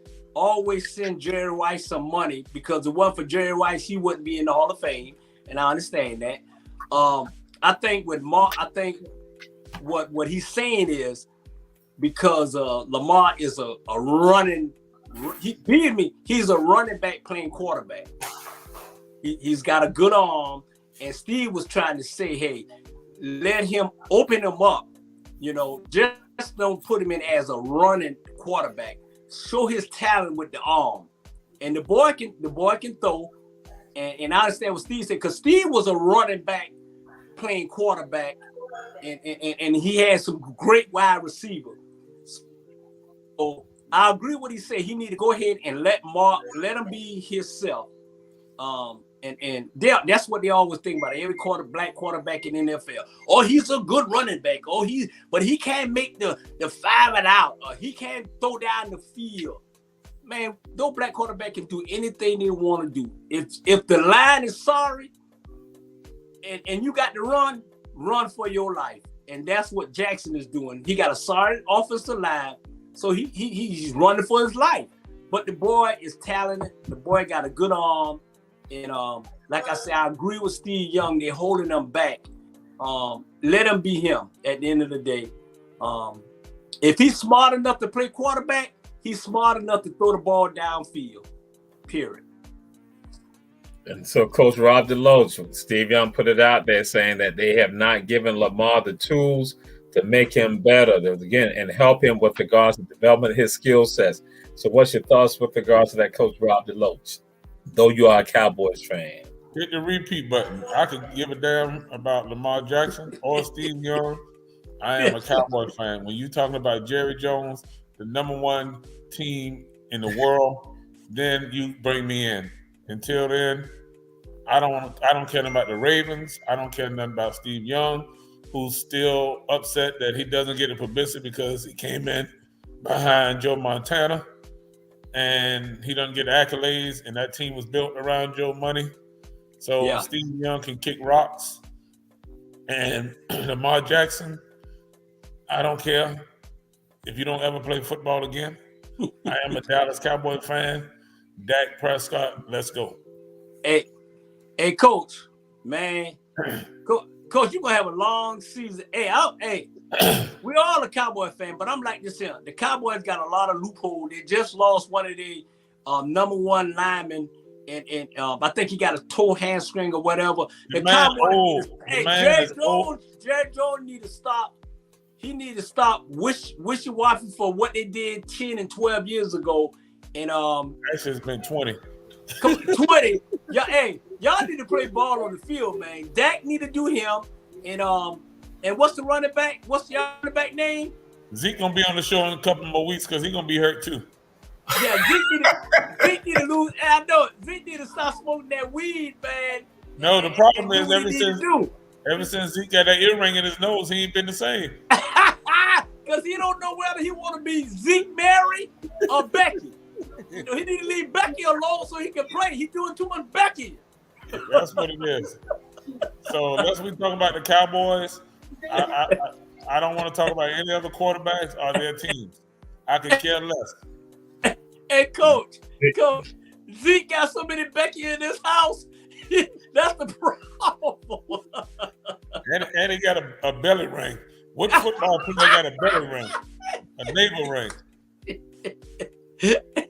send Jerry Rice some money, because if it wasn't for Jerry Rice, he wouldn't be in the Hall of Fame. And I understand that. I think with Mark, what he's saying is because Lamar is a running. He's a running back playing quarterback. He's got a good arm, and Steve was trying to say, hey, let him open him up. Just don't put him in as a running quarterback. Show his talent with the arm, and the boy can throw. And I understand what Steve said, because Steve was a running back playing quarterback, and he had some great wide receiver. So I agree with what he said. He need to go ahead and let him be himself. And that's what they always think about. Every black quarterback in the NFL. Oh, he's a good running back. But he can't make the 5 and out. Or he can't throw down the field. Man, no black quarterback can do anything they want to do. If the line is sorry and you got to run for your life. And that's what Jackson is doing. He got a sorry offensive line, so he's running for his life. But the boy is talented. The boy got a good arm. And like I said, I agree with Steve Young. They're holding him back. Let him be him at the end of the day. If he's smart enough to play quarterback, he's smart enough to throw the ball downfield, period. And so Coach Rob DeLoach, Steve Young put it out there saying that they have not given Lamar the tools to make him better, and help him with regards to development of his skill sets. So what's your thoughts with regards to that, Coach Rob DeLoach, though you are a Cowboys fan? Hit the repeat button. I could give a damn about Lamar Jackson or Steve Young. I am a Cowboys fan. When you're talking about Jerry Jones, the number one team in the world, then you bring me in. Until then, I don't care nothing about the Ravens. I don't care nothing about Steve Young, who's still upset that he doesn't get a publicity because he came in behind Joe Montana, and he doesn't get accolades, and that team was built around Joe Money. So Steve Young can kick rocks. And Lamar Jackson, I don't care if you don't ever play football again. I am a Dallas Cowboy fan. Dak Prescott, let's go. Hey, Coach, man. Coach, you're going to have a long season. Hey, we all a Cowboy fan, but I'm like this here. The Cowboys got a lot of loopholes. They just lost one of the number one linemen. And I think he got a toe hamstring or whatever. The Cowboys, Jerry Jones need to stop. He need to stop wishy-washy for what they did 10 and 12 years ago. And actually, it's been 20. 20. Y'all need to play ball on the field, man. Dak need to do him. And what's the running back? What's the running back name? Zeke gonna be on the show in a couple more weeks because he's gonna be hurt too. Yeah, Zeke need to lose. I know Zeke need to stop smoking that weed, man. No, the problem is ever since Zeke got that earring in his nose, he ain't been the same. Because he don't know whether he want to be Zeke Mary or Becky. He need to leave Becky alone so he can play. He's doing too much Becky. That's what it is. So let's be talking about the Cowboys. I don't want to talk about any other quarterbacks or their teams. I could care less. Hey, Coach, Zeke got so many Becky in this house. That's the problem. And he got a belly ring. What football player got a belly ring? A navel ring.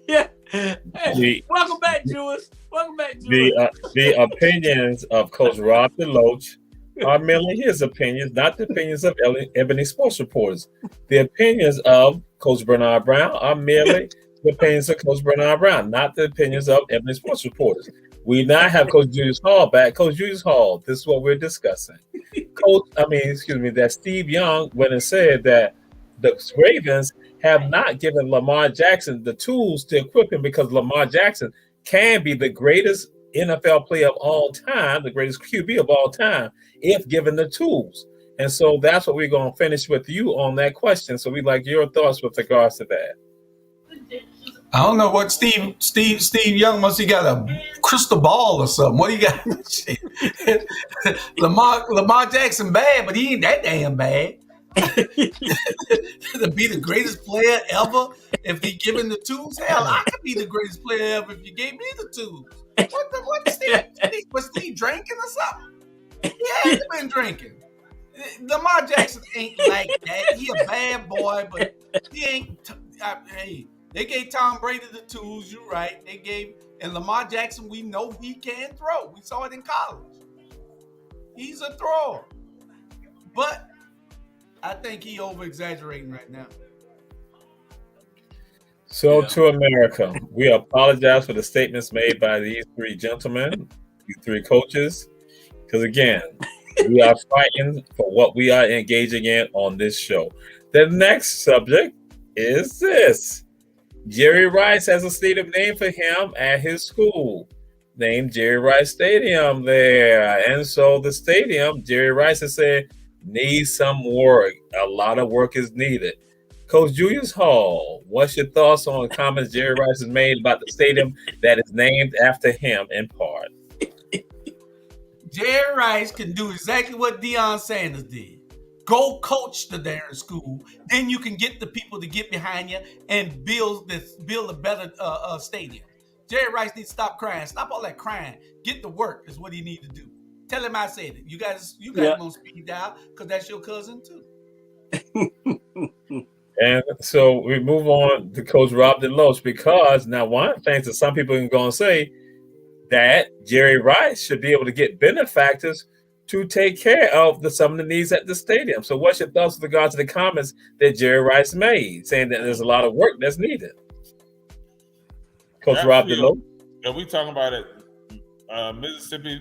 Yeah. Hey, welcome back, Jules. The opinions of Coach Rob DeLoach are merely his opinions, not the opinions of Ebony Sports Reporters. The opinions of Coach Bernard Brown are merely the opinions of Coach Bernard Brown, not the opinions of Ebony Sports Reporters. We now have Coach Julius Hall back. Coach Julius Hall, this is what we're discussing. That Steve Young went and said that the Ravens have not given Lamar Jackson the tools to equip him because Lamar Jackson can be the greatest NFL player of all time, the greatest QB of all time, if given the tools. And so that's what we're going to finish with you on that question. So we'd like your thoughts with regards to that. I don't know what Steve Young must have got a crystal ball or something. What do you got? Lamar Jackson bad, but he ain't that damn bad. To be the greatest player ever if he given the tools. Hell, I could be the greatest player ever if you gave me the tools. What Steve? Was Steve drinking or something? He had been drinking. Lamar Jackson ain't like that. He a bad boy, but he ain't. They gave Tom Brady the tools. You're right. And Lamar Jackson, we know he can throw. We saw it in college. He's a thrower. But I think he over-exaggerating right now. So to America, we apologize for the statements made by these three gentlemen, these three coaches, because again, we are fighting for what we are engaging in on this show. The next subject is this. Jerry Rice has a stadium named for him at his school, named Jerry Rice Stadium there. And so the stadium, Jerry Rice has said, needs some work. A lot of work is needed. Coach Julius Hall, what's your thoughts on the comments Jerry Rice has made about the stadium that is named after him in part? Jerry Rice can do exactly what Deion Sanders did. Go coach the darn school. Then you can get the people to get behind you and build a better stadium. Jerry Rice needs to stop crying. Stop all that crying. Get to work is what he needs to do. Tell him I said it. You guys on speed dial because that's your cousin too. And so we move on to Coach Rob DeLoach because now one of the things that some people are going to say that Jerry Rice should be able to get benefactors to take care of some of the needs at the stadium. So what's your thoughts with regard to the comments that Jerry Rice made, saying that there's a lot of work that's needed? Coach Rob DeLoach? Are we talking about it? Mississippi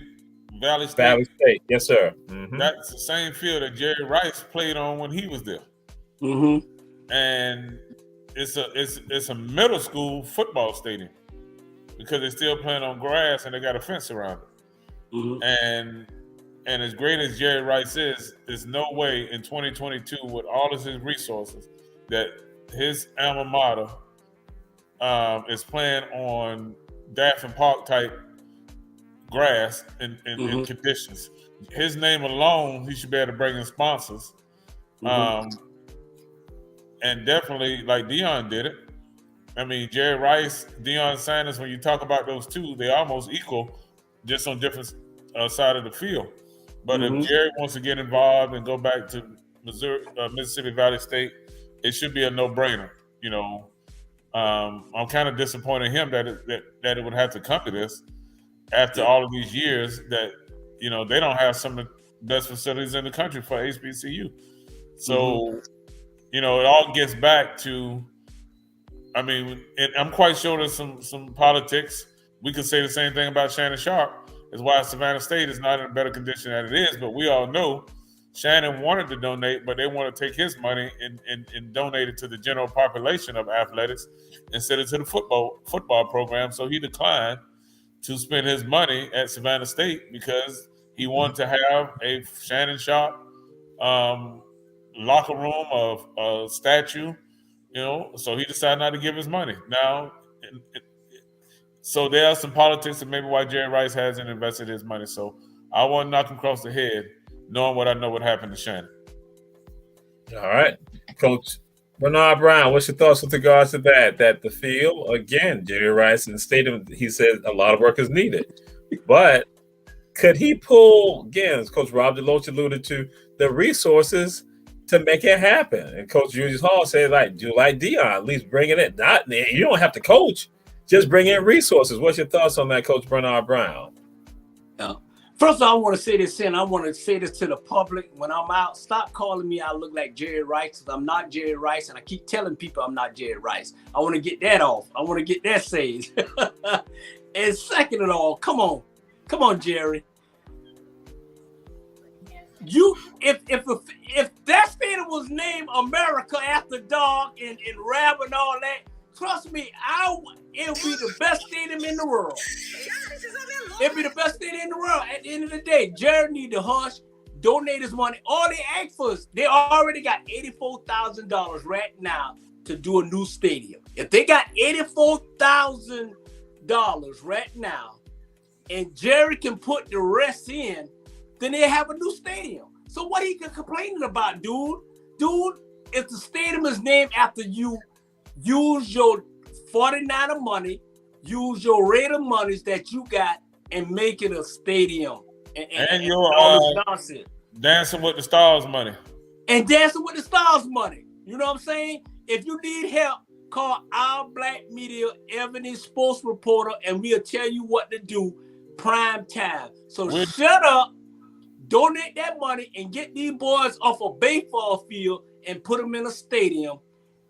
Valley State? Valley State, yes, sir. Mm-hmm. That's the same field that Jerry Rice played on when he was there. Mm-hmm. And it's a middle school football stadium because they're still playing on grass and they got a fence around it. Mm-hmm. And as great as Jerry Rice is, there's no way in 2022 with all of his resources that his alma mater is playing on Daffin Park type grass in conditions. His name alone, he should be able to bring in sponsors. And definitely like Deion did it. I mean, Jerry Rice, Deion Sanders, when you talk about those two, they're almost equal, just on different side of the field. But if Jerry wants to get involved and go back to Mississippi Valley State, it should be a no-brainer. You know, I'm kind of disappointed in him that it would have to come to this after all of these years that, you know, they don't have some of the best facilities in the country for HBCU. So, you know, it all gets back to, I mean, I'm quite sure there's some politics. We could say the same thing about Shannon Sharp. Is why Savannah State is not in a better condition than it is. But we all know Shannon wanted to donate, but they want to take his money and donate it to the general population of athletics instead of to the football program. So he declined to spend his money at Savannah State because he wanted to have a Shannon Sharp locker room of a statue, you know. So he decided not to give his money. Now, so there are some politics and maybe why Jerry Rice hasn't invested his money. So I want to knock him across the head, knowing what I know what happened to Shannon. All right. Coach Bernard Brown, what's your thoughts with regards to that? That the field, again, Jerry Rice in the stadium, he said a lot of work is needed. But could he pull, again, as Coach Rob DeLoach alluded to, the resources to make it happen? And Coach Julius Hall said, like, do like Deion, at least bring it in. Not, you don't have to coach. Just bring in resources. What's your thoughts on that, Coach Bernard Brown? First of all, I want to say this, and I want to say this to the public. When I'm out, stop calling me I look like Jerry Rice. I'm not Jerry Rice, and I keep telling people I'm not Jerry Rice. I want to get that off. I want to get that saved. And second of all, come on, Jerry. If that stadium was named America After Dark and rap and all that, trust me, it would be the best stadium in the world. It'd be the best stadium in the world. At the end of the day, Jerry need to hush, donate his money. All they ask for is they already got $84,000 right now to do a new stadium. If they got $84,000 right now, and Jerry can put the rest in, then they have a new stadium. So what are you complaining about, dude? Dude, if the stadium is named after you, use your 49er money, use your Raider monies that you got, and make it a stadium. And your all Dancing with the Stars money. And Dancing with the Stars money. You know what I'm saying? If you need help, call Our Black Media, Ebony Sports Reporter, and we'll tell you what to do prime time. So shut up, donate that money, and get these boys off a baseball field and put them in a stadium.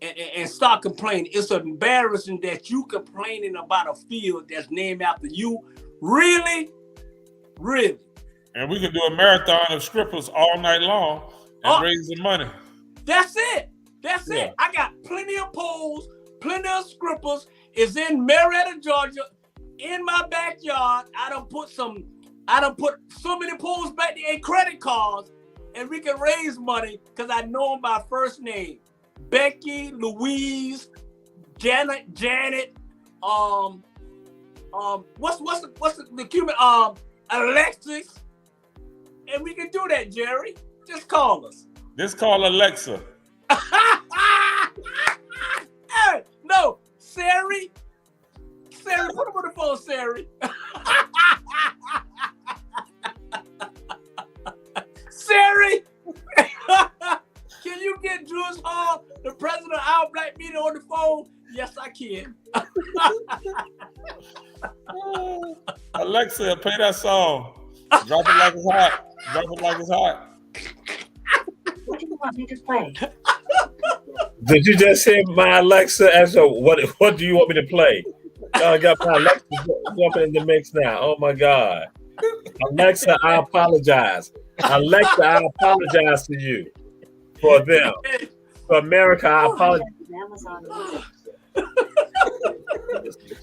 And start complaining. It's embarrassing that you complaining about a field that's named after you. Really? Really? And we can do a marathon of strippers all night long and raise the money. That's it. That's it. I got plenty of poles, plenty of strippers. It's in Marietta, Georgia, in my backyard. I done put so many poles back there in credit cards, and we can raise money because I know them by first name. Becky, Louise, Janet, what's the Cuban, Alexis, and we can do that, Jerry. Just call us. Just call Alexa. Hey, no, Siri, put him on the phone, Siri. Siri. Can you get Julius Hall, the president of Our Black Media, on the phone? Yes, I can. Alexa, play that song. Drop it like it's hot. Drop it like it's hot. What do you want me to play? Did you just say my Alexa as a what do you want me to play? I got my Alexa jumping in the mix now. Oh my God. Alexa, I apologize. Alexa, I apologize to you. For them. For America, I apologize.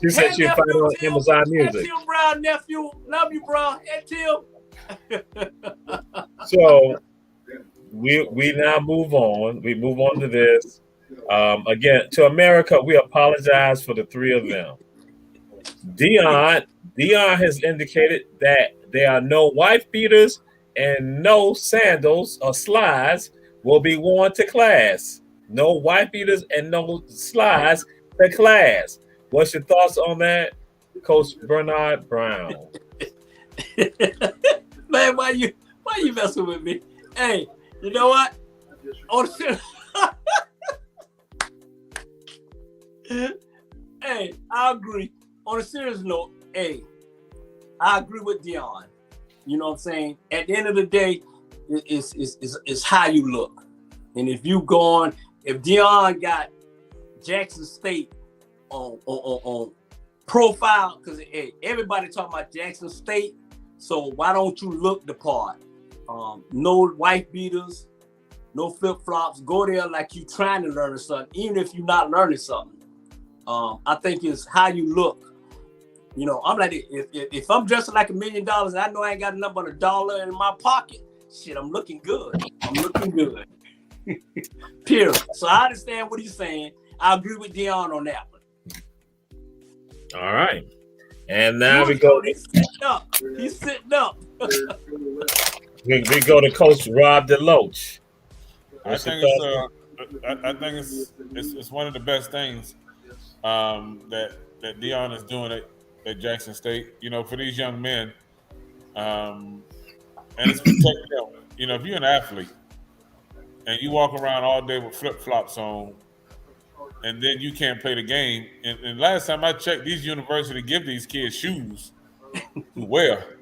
She said she'd find it on Amazon Music. Tim Brown, nephew. Love you, bro. Hey, Tim. So we now move on. We move on to this. Again, to America, we apologize for the three of them. Dion has indicated that there are no wife beaters and no sandals or slides will be worn to class. No wife beaters and no slides to class. What's your thoughts on that, Coach Bernard Brown? Man, why you messing with me? Hey, you know what? Hey, I agree. On a serious note, hey, I agree with Dion. You know what I'm saying? At the end of the day, it's how you look. And if Dion got Jackson State on profile, because hey, everybody talking about Jackson State, so why don't you look the part? No wife beaters, no flip-flops. Go there like you trying to learn something, even if you're not learning something. I think it's how you look. You know, I'm like, if I'm dressing like $1 million, I know I ain't got nothing but $1 in my pocket. Shit, I'm looking good. Period. So I understand what he's saying. I agree with Dion on that one. All right. And now we go. He's sitting up. We go to Coach Rob DeLoach. I think it's one of the best things that Dion is doing at Jackson State. You know, for these young men, and it's protecting them. You know, if you're an athlete and you walk around all day with flip flops on, and then you can't play the game. And last time I checked, these universities give these kids shoes to wear.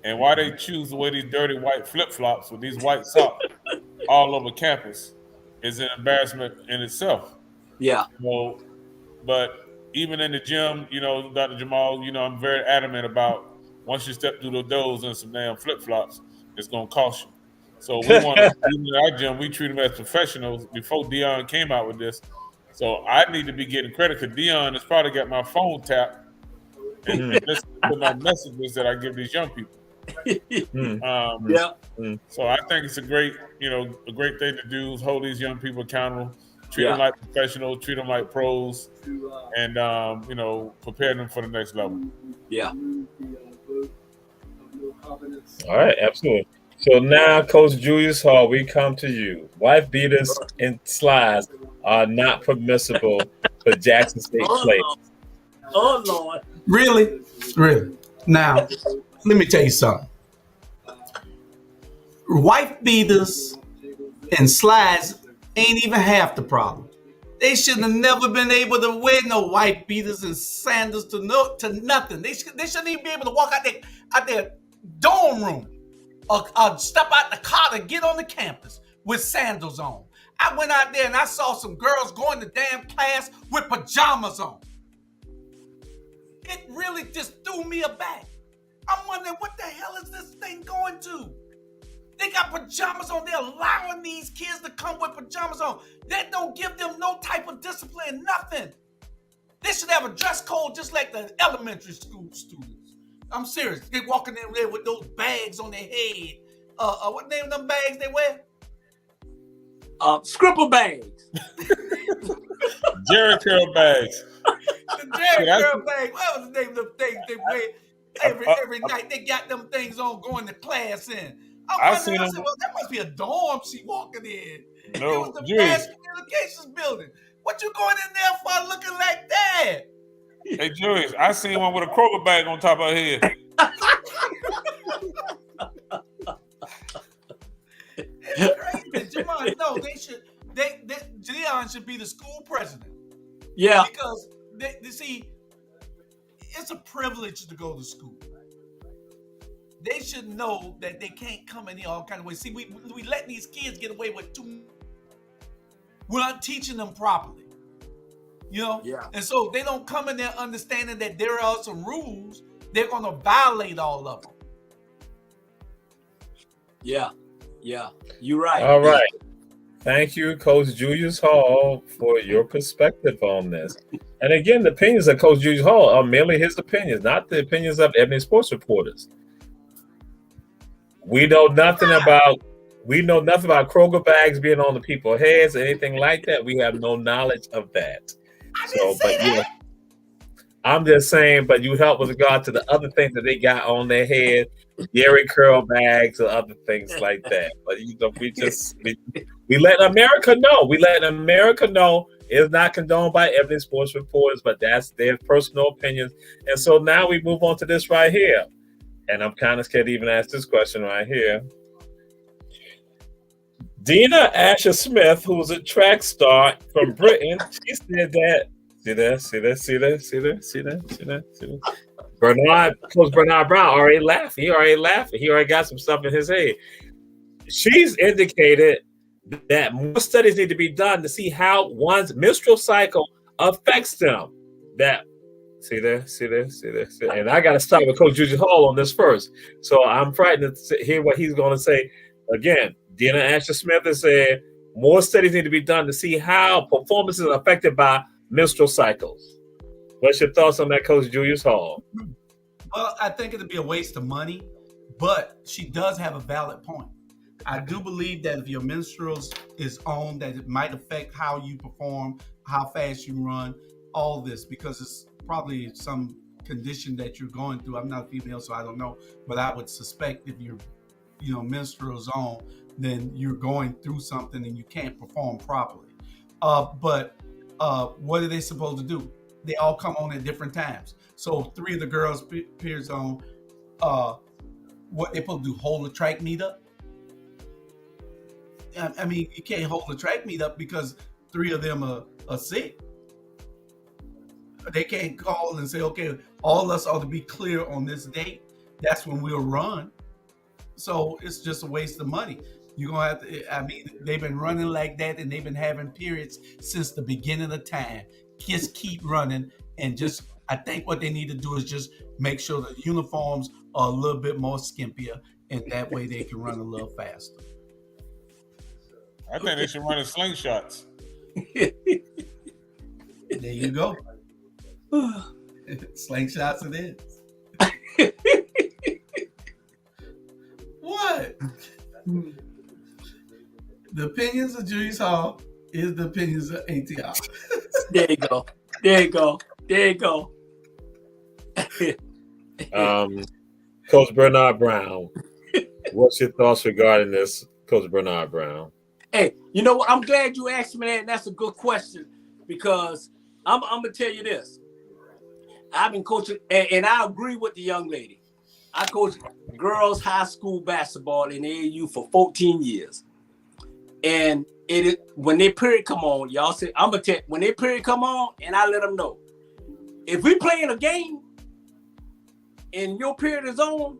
And why they choose to wear these dirty white flip-flops with these white socks all over campus is an embarrassment in itself. Yeah. So, but even in the gym, you know, Dr. Jamal, you know, I'm very adamant about once you step through the doors in some damn flip-flops, it's going to cost you. So we want to, even in our gym, we treat them as professionals before Dion came out with this. So I need to be getting credit because Dion has probably got my phone tapped and listen to my messages that I give these young people. So I think it's a great thing to do is hold these young people accountable, treat them like professionals, treat them like pros, and prepare them for the next level. Yeah. All right, absolutely. So now, Coach Julius Hall, we come to you. Wife beaters and slides are not permissible for Jackson State players. Oh Lord. Really? Now, let me tell you something. Wife beaters and slides ain't even half the problem. They should have never been able to wear no wife beaters and sandals to nothing. They shouldn't even be able to walk out their dorm room or step out the car to get on the campus with sandals on. I went out there and I saw some girls going to damn class with pajamas on. It really just threw me aback. I'm wondering what the hell is this thing going to? They got pajamas on. They're allowing these kids to come with pajamas on. That don't give them no type of discipline, nothing. They should have a dress code just like the elementary school students. I'm serious. They walking in there with those bags on their head. What name of them bags they wear? Scribble bags. Jerry curl bags. The Jerry curl bag. What was the name of them things they wear every night? They got them things on going to class in. I said, well, that must be a dorm she walking in. No, it was the Mass Communications building. What you going in there for looking like that? Hey, Julius, I seen one with a Kroger bag on top of her head. It's crazy. Jamal, no, Dion should be the school president. Yeah. Because, they see, it's a privilege to go to school. They should know that they can't come in here all kind of ways. See, we let these kids get away with too much. We're not teaching them properly. You know? Yeah. And so they don't come in there understanding that there are some rules. They're going to violate all of them. Yeah. You're right. All right. Thank you, Coach Julius Hall, for your perspective on this. And again, the opinions of Coach Julius Hall are merely his opinions, not the opinions of Ebony Sports Reporters. We know nothing about we know nothing about Kroger bags being on the people's heads or anything like that. We have no knowledge of that. I'm just saying, but you help with regard to the other things that they got on their head, Jerry curl bags or other things like that. But we let America know. We let America know it's not condoned by Ebony Sports Reporters, but that's their personal opinions. And so now we move on to this right here. And I'm kind of scared to even ask this question right here. Dina Asher Smith, who's a track star from Britain, she said that. See that? Coach Bernard Brown already laughed. He already got some stuff in his head. She's indicated that more studies need to be done to see how one's menstrual cycle affects them. See there. And I got to start with Coach Julius Hall on this first. So I'm frightened to hear what he's going to say. Again, Dina Asher Smith has said more studies need to be done to see how performance is affected by menstrual cycles. What's your thoughts on that, Coach Julius Hall? Well, I think it'd be a waste of money, but she does have a valid point. I do believe that if your menstruals is on, that it might affect how you perform, how fast you run, all this, because it's probably some condition that you're going through. I'm not a female, so I don't know, but I would suspect if your menstruals on, then you're going through something and you can't perform properly. But what are they supposed to do? They all come on at different times. So 3 of the girls' periods on, what they supposed to do? Hold a track meet up? I mean, you can't hold a track meet up because 3 of them are sick. They can't call and say, okay, all of us ought to be clear on this date. That's when we'll run. So it's just a waste of money. You're going to have to, I mean, they've been running like that and they've been having periods since the beginning of time. Kids keep running, and just, I think what they need to do is just make sure the uniforms are a little bit more skimpier, and that way they can run a little faster. I think they should run in slingshots. There you go. Slingshots it is. What? The opinions of Julius Hall is the opinions of ATR. There you go. Coach Bernard Brown, what's your thoughts regarding this, Coach Bernard Brown? Hey, you know what? I'm glad you asked me that, and that's a good question, because I'm gonna tell you this. I've been coaching, and I agree with the young lady. I coached girls high school basketball in the AAU for 14 years. And when their period come on, y'all say, I'm gonna tell you, when their period come on, and I let them know, if we playing a game and your period is on,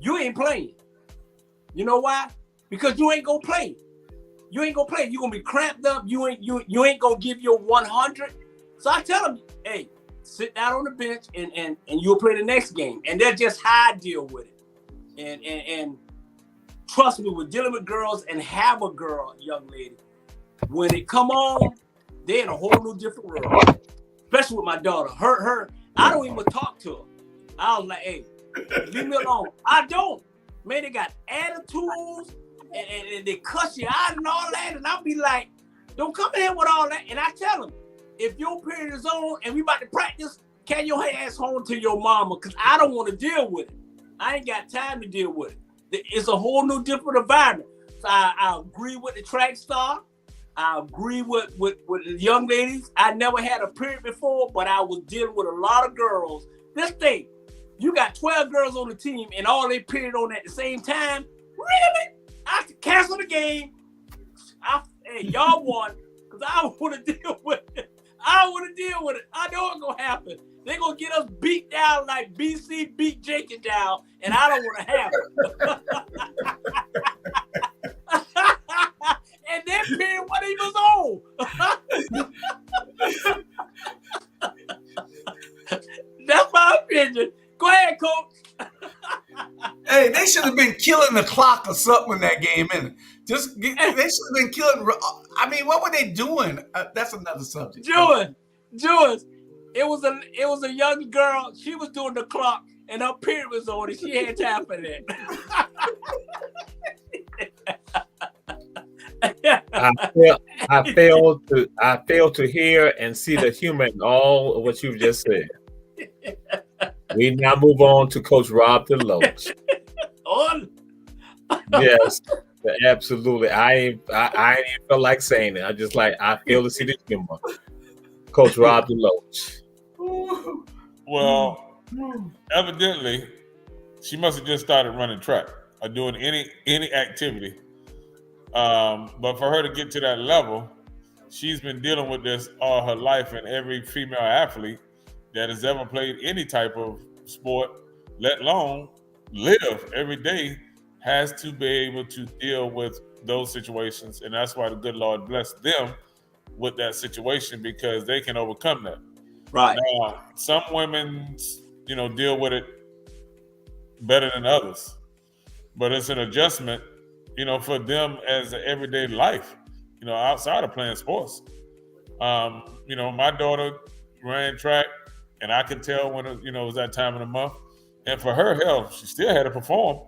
you ain't playing. You know why? Because you ain't gonna play. You ain't gonna play. You're gonna be cramped up. You ain't gonna give your 100. So I tell them, hey, sit down on the bench and you'll play the next game. And that's just how I deal with it. And trust me, we're dealing with girls and have a girl, young lady. When it come on, they're in a whole new different world. Especially with my daughter. Her, I don't even talk to her. I was like, hey, leave me alone. I don't. Man, they got attitudes and they cuss you out and all that. And I'll be like, don't come in here with all that. And I tell them, if your period is on and we about to practice, carry your ass home to your mama, because I don't want to deal with it. I ain't got time to deal with it. It's a whole new different environment. So I agree with the track star. I agree with the young ladies. I never had a period before, but I was dealing with a lot of girls. This thing, you got 12 girls on the team and all they period on at the same time. Really? I have to cancel the game. Hey, y'all won, because I don't want to deal with it. I don't want to deal with it. I know it's going to happen. They're going to get us beat down like BC beat Jenkins down, and I don't want to have it. And that period what he was on. That's my opinion. Go ahead, Coach. Hey, they should have been killing the clock or something in that game, innit? They should have been killing. I mean, what were they doing? That's another subject. Jules, it was a young girl. She was doing the clock, and her period was on, and she had time for that. I fail to hear and see the humor in all of what you've just said. We now move on to Coach Rob DeLoach. Yes, absolutely. I ain't even feel like saying it. I just like I fail to see the humor. Coach Rob DeLoach. Well, evidently, she must have just started running track or doing any activity. But for her to get to that level, she's been dealing with this all her life, and every female athlete that has ever played any type of sport, let alone live every day, has to be able to deal with those situations. And that's why the good Lord blessed them with that situation, because they can overcome that. Right. Now, some women, deal with it better than others, but it's an adjustment, for them as an everyday life, outside of playing sports. My daughter ran track, and I could tell when it was that time of the month. And for her health, she still had to perform,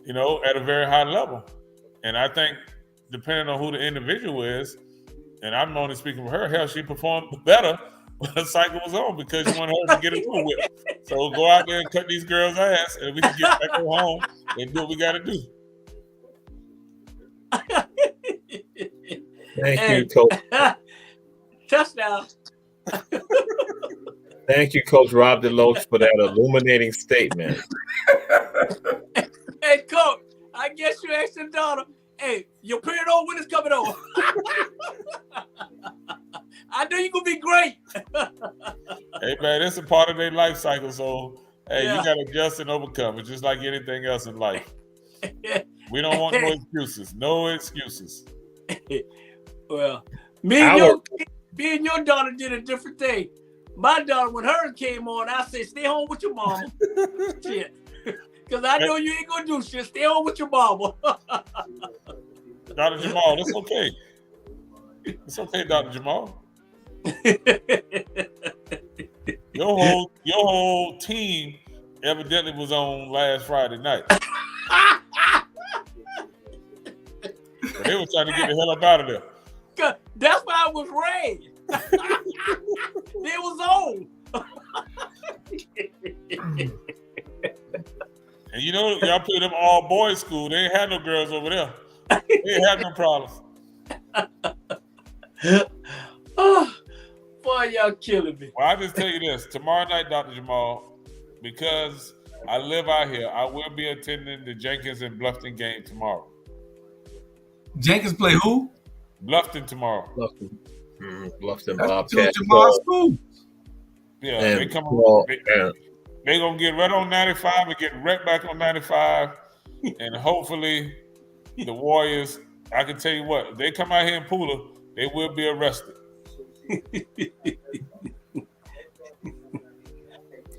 at a very high level. And I think depending on who the individual is, and I'm only speaking for her health, she performed better when the cycle was on, because you want her to get it over with. So go out there and cut these girls' ass, and we can get back home and do what we got to do. Thank you, Coach. Touchdown. Thank you, Coach Rob DeLoach, for that illuminating statement. Hey, Coach, I guess you asked your daughter, hey, your period on when it's coming on. I know you're going to be great. Hey, man, it's a part of their life cycle. So, hey, you got to adjust and overcome. It's just like anything else in life. We don't want no excuses. No excuses. Well, me and your daughter did a different thing. My daughter, when hers came on, I said, stay home with your mama. Shit. Because I know you ain't going to do shit. Stay home with your mama. Dr. Jamal, that's okay. It's okay, Dr. Jamal. Your whole team evidently was on last Friday night. They were trying to get the hell up out of there. That's why I was raised. They was on. And y'all played them all boys school. They ain't had no girls over there. They ain't had no problems. Oh, boy, y'all killing me. Well, I just tell you this. Tomorrow night, Dr. Jamal, because I live out here, I will be attending the Jenkins and Bluffton game tomorrow. Jenkins play who? Bluffton tomorrow. Bluffton Bobcats. Jamal's school. Yeah, and they come on. They gonna get right on 95 and get right back on 95, and hopefully the Warriors. I can tell you what, if they come out here in Pooler, they will be arrested.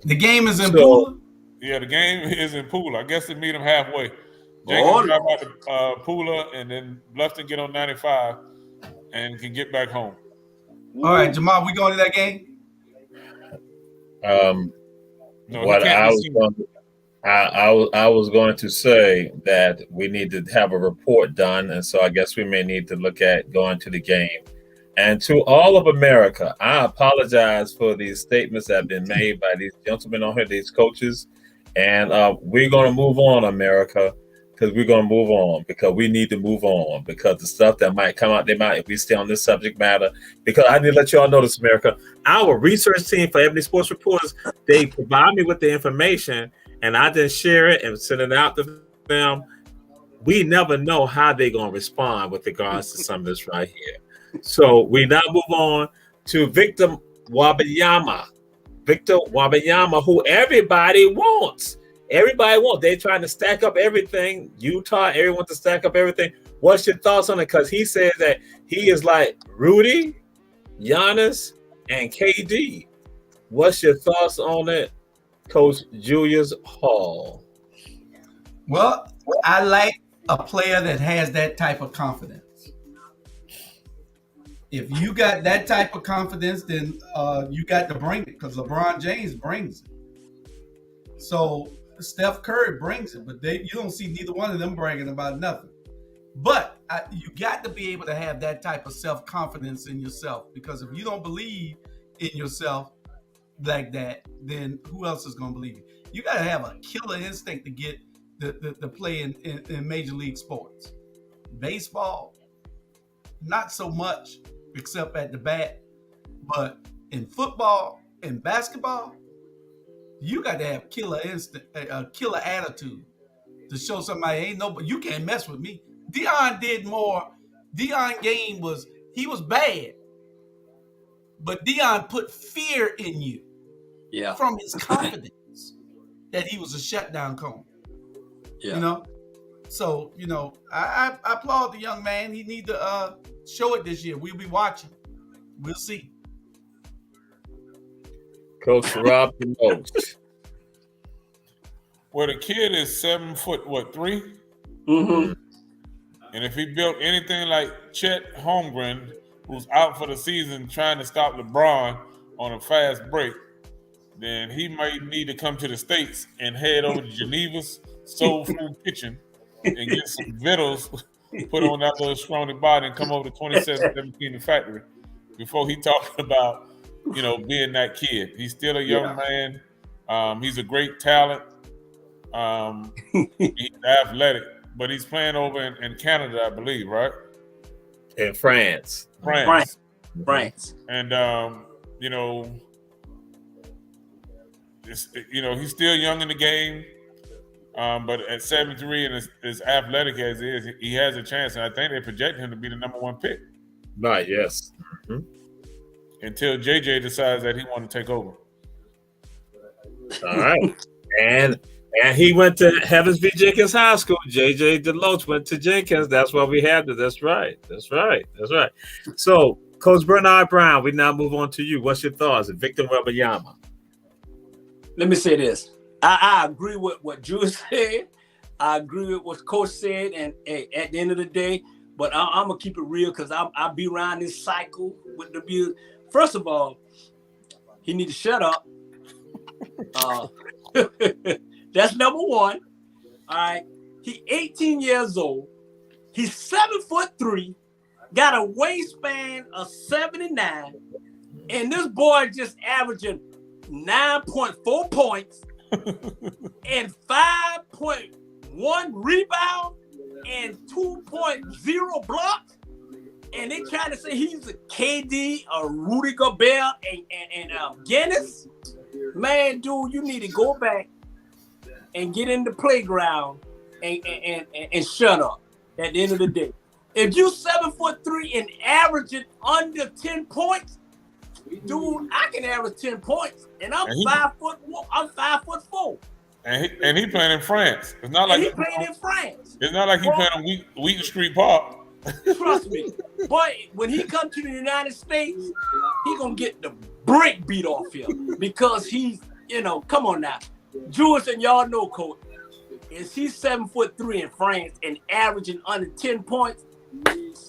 The game is in Pooler? Yeah, the game is in Pooler. I guess they meet them halfway. Jenkins drive out to Pooler, and then Bluffton get on 95 and can get back home. All right, Jamal, we going to that game? What I was going to say that we need to have a report done, and so I guess we may need to look at going to the game. And to all of America, I apologize for these statements that have been made by these gentlemen on here, these coaches, and we're going to move on, America, because we're going to move on, because we need to move on, because the stuff that might come out, if we stay on this subject matter, because I need to let you all know this, America. Our research team for Ebony Sports Reporters, they provide me with the information, and I just share it and send it out to them. We never know how they're going to respond with regards to some of this right here. So we now move on to Victor Wembanyama, who everybody wants. They're trying to stack up everything. Utah, everyone to stack up everything. What's your thoughts on it? Because he says that he is like Rudy, Giannis, and KD. What's your thoughts on it, Coach Julius Hall? Well, I like a player that has that type of confidence. If you got that type of confidence, then you got to bring it, because LeBron James brings it. So Steph Curry brings it, but you don't see neither one of them bragging about nothing. But you got to be able to have that type of self-confidence in yourself, because if you don't believe in yourself like that, then who else is going to believe you? You got to have a killer instinct to get the play in major league sports. Baseball, not so much, except at the bat. But in football and basketball, you got to have killer instinct, a killer attitude to show somebody ain't nobody. You can't mess with me. Deion did more. Deion game was bad, but Deion put fear in you from his confidence that he was a shutdown corner. Yeah. You know, so I applaud the young man. He need to show it this year. We'll be watching. We'll see. Coach Rob the most. Well, the kid is 7'3", Mm-hmm. and if he built anything like Chet Holmgren, who's out for the season trying to stop LeBron on a fast break, then he might need to come to the States and head over to Geneva's Soul Food Kitchen and get some vittles put on that little scrawny body and come over to 2717 The Factory before he talking about, being that kid. He's still a young man. He's a great talent. He's athletic, but he's playing over in Canada, I believe, right? In France. France. And he's still young in the game, but at 7'3" and as athletic as he is, he has a chance. And I think they project him to be the number 1 pick. Right. Yes. Until JJ decides that he wants to take over. All right. And he went to Heavens v. Jenkins High School. JJ DeLoach went to Jenkins. That's why we have it. That's right. So, Coach Bernard Brown, we now move on to you. What's your thoughts? Victor Wembanyama. Let me say this. I agree with what Drew said. I agree with what Coach said. And at the end of the day, but I'm going to keep it real because I'll be around this cycle with the views. First of all, he need to shut up. That's number one. All right. He 18 years old. He's 7'3", got a waistband of 79, and this boy just averaging 9.4 points and 5.1 rebound and 2.0 blocks. And they trying to say he's a KD, a Rudy Gobert, and Guinness. Man, dude, you need to go back and get in the playground and shut up at the end of the day. If you 7'3" and averaging under 10 points, dude, I can average 10 points, and I'm 5'4". And he playing in France. It's not like he playing in France. It's not like he playing on Wheaton Street Park. Trust me. But when he comes to the United States, he gonna get the brick beat off him because he's, come on now. Jewish, and y'all know, Coach, is he 7'3" in France and averaging under 10 points?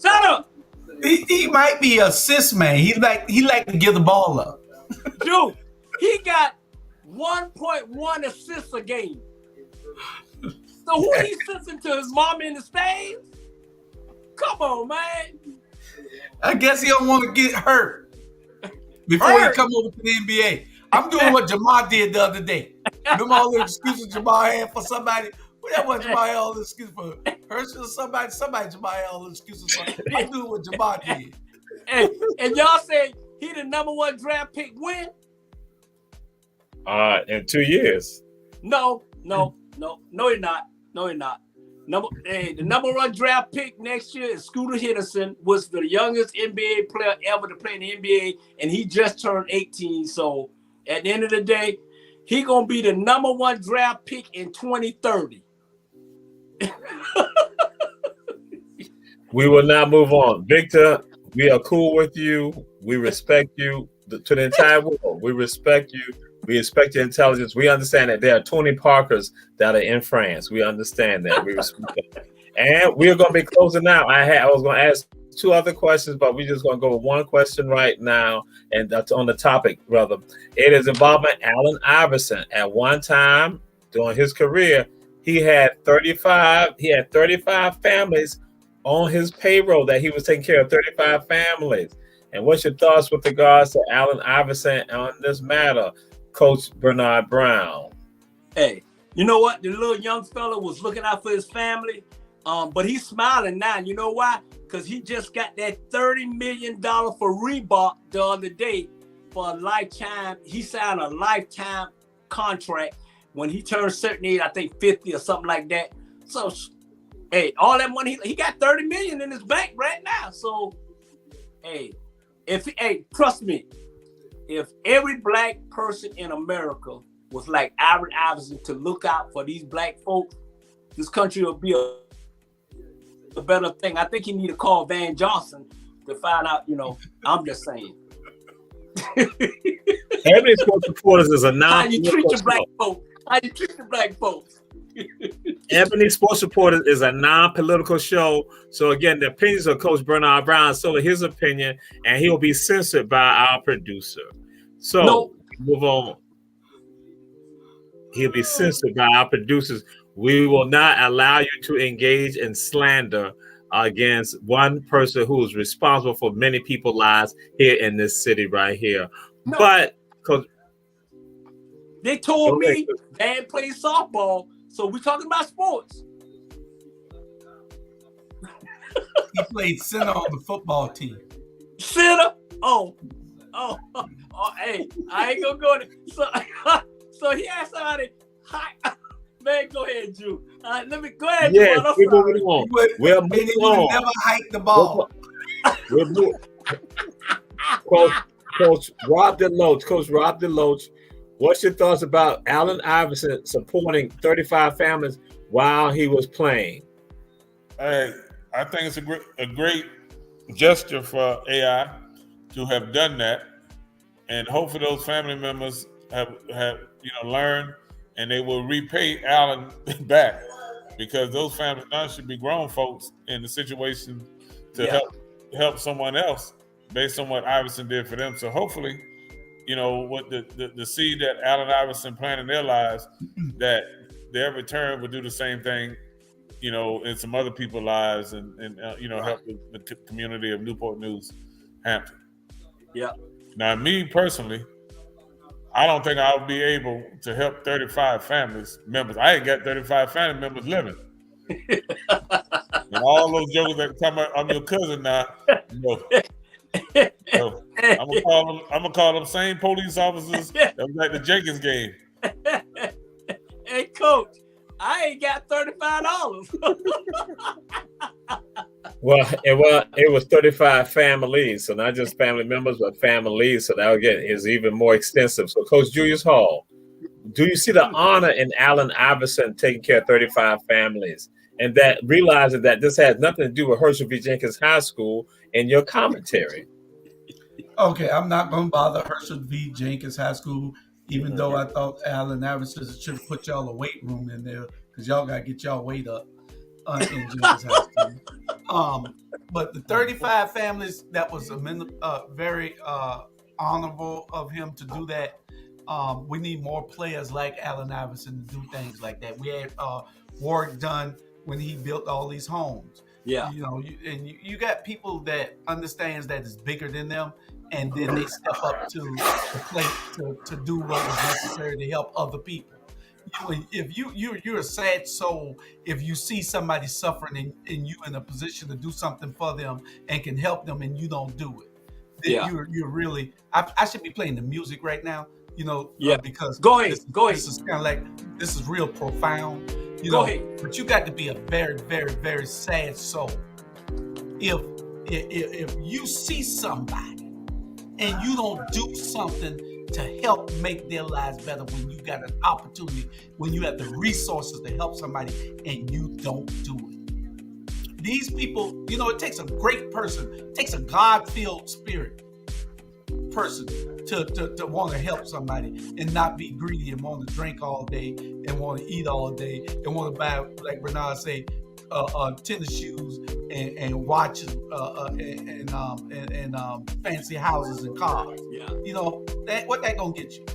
Shut up. He might be an assist man. He like to give the ball up. Dude, he got 1.1 assists a game. So who he assisting to, his mom in the stands? Come on, man. I guess he don't want to get hurt before he come over to the NBA. I'm doing what Jamal did the other day. Remember all the excuses Jamal had for somebody? That was Jamal had all the excuses for Herschel or somebody Jamal had all the excuses for. I'm doing what Jamal did. And y'all say he the number 1 draft pick when? In 2 years. No, you're not. No, you're not. The number 1 draft pick next year is Scooter Henderson, was the youngest NBA player ever to play in the NBA, and he just turned 18. So at the end of the day, he gonna be the number 1 draft pick in 2030. We will now move on. Victor, we are cool with you. We respect you to the entire world. We respect you. We respect your intelligence. We understand that there are Tony Parkers that are in France. We understand that. We respect that. And we're going to be closing out. I was going to ask 2 other questions, but we're just going to go with 1 question right now, and that's on the topic, brother. It is involving Allen Iverson. At one time during his career, he had 35 families on his payroll that he was taking care of 35 families. And what's your thoughts with regards to Allen Iverson on this matter, Coach Bernard Brown? Hey, you know what? The little young fella was looking out for his family, but he's smiling now. You know why? Because he just got that $30 million for Reebok the other day for a lifetime. He signed a lifetime contract when he turned certain age, I think 50 or something like that. So, hey, all that money, he got 30 million in his bank right now. So, hey, trust me, if every black person in America was like Allen Iverson to look out for these black folks, this country will be a better thing. I think you need to call Van Johnson to find out, I'm just saying. Ebony Sports Reporters is a How you treat non-political your black show. folks. How you treat the black folks. Ebony Sports Reporters is a non-political show. So again, the opinions of Coach Bernard Brown is solely his opinion, and he will be censored by our producer. So No. move on. He'll be censored by our producers. We will not allow you to engage in slander against one person who is responsible for many people's lives here in this city right here. No. But Coach, They told me Van plays softball, so we're talking about sports. He played center on the football team. Center? Oh, hey, I ain't gonna go there. So he asked somebody, hi. Man, go ahead, Drew. Let me go ahead. yes, Drew. we're moving on. We're And he moving would on. never hike the ball. We're moving. Coach Rob DeLoach. Coach Rob DeLoach, what's your thoughts about Allen Iverson supporting 35 families while he was playing? Hey, I think it's a great gesture for AI to have done that, and hopefully those family members have learned, and they will repay Allen back, because those families now should be grown folks in the situation to help someone else based on what Iverson did for them. So hopefully, what the seed that Allen Iverson planted in their lives, that their return would do the same thing, in some other people's lives, and help the community of Newport News, Hampton. Yeah. Now, me personally, I don't think I'll be able to help 35 families members. I ain't got 35 family members living. And all those jokers that come out, I'm your cousin now. So I'm gonna call them same police officers that was at the Jenkins game. Hey, Coach, I ain't got $35. Well, it was 35 families, so not just family members, but families. So now again is even more extensive. So, Coach Julius Hall, do you see the honor in Allen Iverson taking care of 35 families, and that realizing that this has nothing to do with Herschel V. Jenkins High School in your commentary? Okay, I'm not going to bother Herschel V. Jenkins High School, even though I thought Allen Iverson should have put y'all a weight room in there, because y'all got to get y'all weight up in Jenkins High School. But the 35 families, that was very honorable of him to do that. We need more players like Allen Iverson to do things like that. We had work done when he built all these homes. Yeah. You got people that understands that it's bigger than them, and then they step up to the plate to do what is necessary to help other people. If you're a sad soul, if you see somebody suffering and you in a position to do something for them and can help them, and you don't do it, then you're really. I should be playing the music right now, because go ahead. This is kind of like, this is real profound. Go ahead. But you got to be a very, very, very sad soul if you see somebody and you don't do something to help make their lives better, when you got an opportunity, when you have the resources to help somebody, and you don't do it. These people, it takes a great person, it takes a God-filled spirit person to want to help somebody and not be greedy and want to drink all day and want to eat all day and want to buy, like Bernard say, tennis shoes and watches and fancy houses and cars. Yeah. What that gonna get you?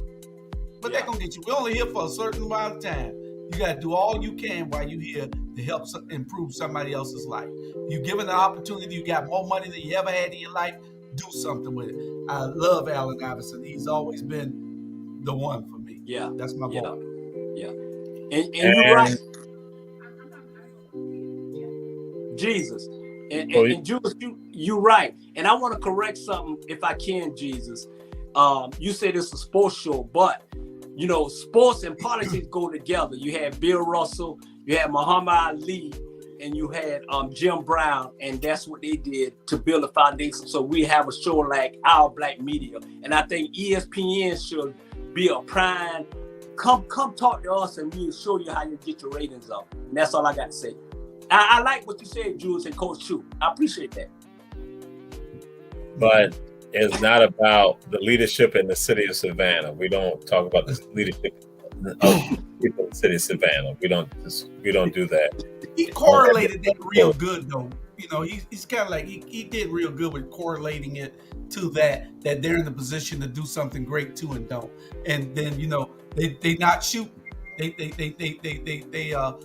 What that gonna get you? We're only here for a certain amount of time. You gotta do all you can while you're here to to help improve somebody else's life. You given the opportunity, you got more money than you ever had in your life, do something with it. I love Allen Iverson. He's always been the one for me. Yeah. That's my boy. Yeah. And you're right. Jesus. And Jules, you're right. And I want to correct something if I can, Jesus. You said it's a sports show, but you know, sports and politics go together. You had Bill Russell, you had Muhammad Ali, and you had Jim Brown, and that's what they did to build a foundation. So we have a show like Our Black Media, and I think ESPN should be a prime. Come talk to us, and we'll show you how you get your ratings up. And that's all I got to say. I like what you said, Jules and Coach Chu. I appreciate that. But it's not about the leadership in the city of Savannah. We don't talk about the leadership of people in the city of Savannah. We don't do that. He correlated that real good, though. You know, he's kind of like he did real good with correlating it to that they're in the position to do something great too and don't. And then, you know, they not shooting. They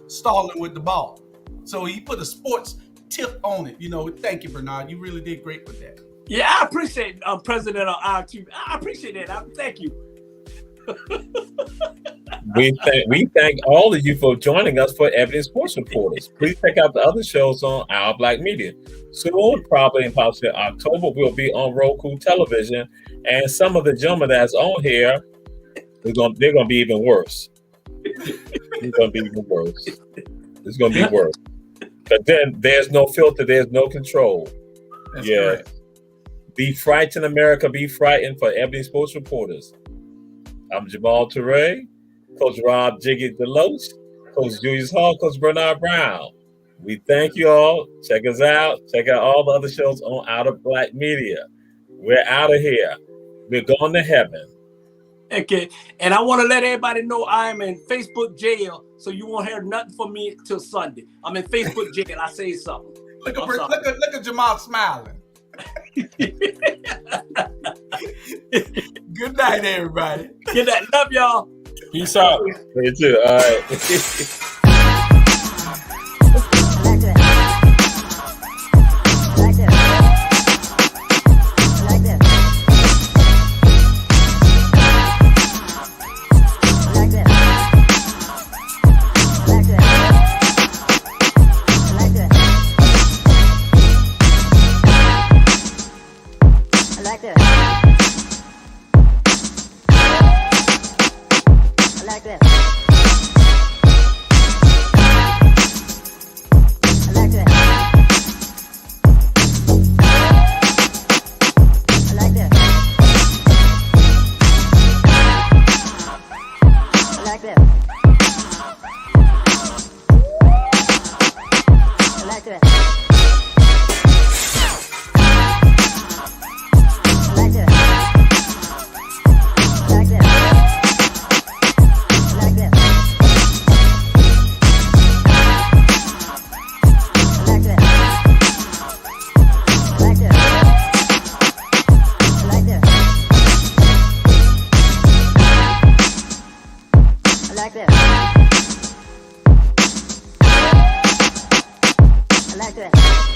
stalling with the ball. So he put a sports tip on it. You know, thank you, Bernard. You really did great with that. Yeah, I appreciate President of our team. I appreciate that. Thank you. We thank all of you for joining us for Ebony Sports Reporters. Please check out the other shows on Our Black Media. Soon, probably in possibly October, we'll be on Roku television, and some of the gentlemen that's on here, they're gonna be even worse. It's gonna be even worse. It's gonna be worse. But then there's no filter, there's no control. That's correct. Be frightened, America. Be frightened for Ebony Sports Reporters. I'm Jamal Toure, Coach Rob Jiggy Deloach, Coach Julius Hall, Coach Bernard Brown. We thank you all. Check us out. Check out all the other shows on Out of Black Media. We're out of here. We're going to heaven. Okay. And I want to let everybody know I am in Facebook jail, so you won't hear nothing from me till Sunday. I'm in Facebook jail. I say something. Look at Jamal smiling. Good night, everybody. Good night. Love y'all. Peace out. You too. All right. I like that.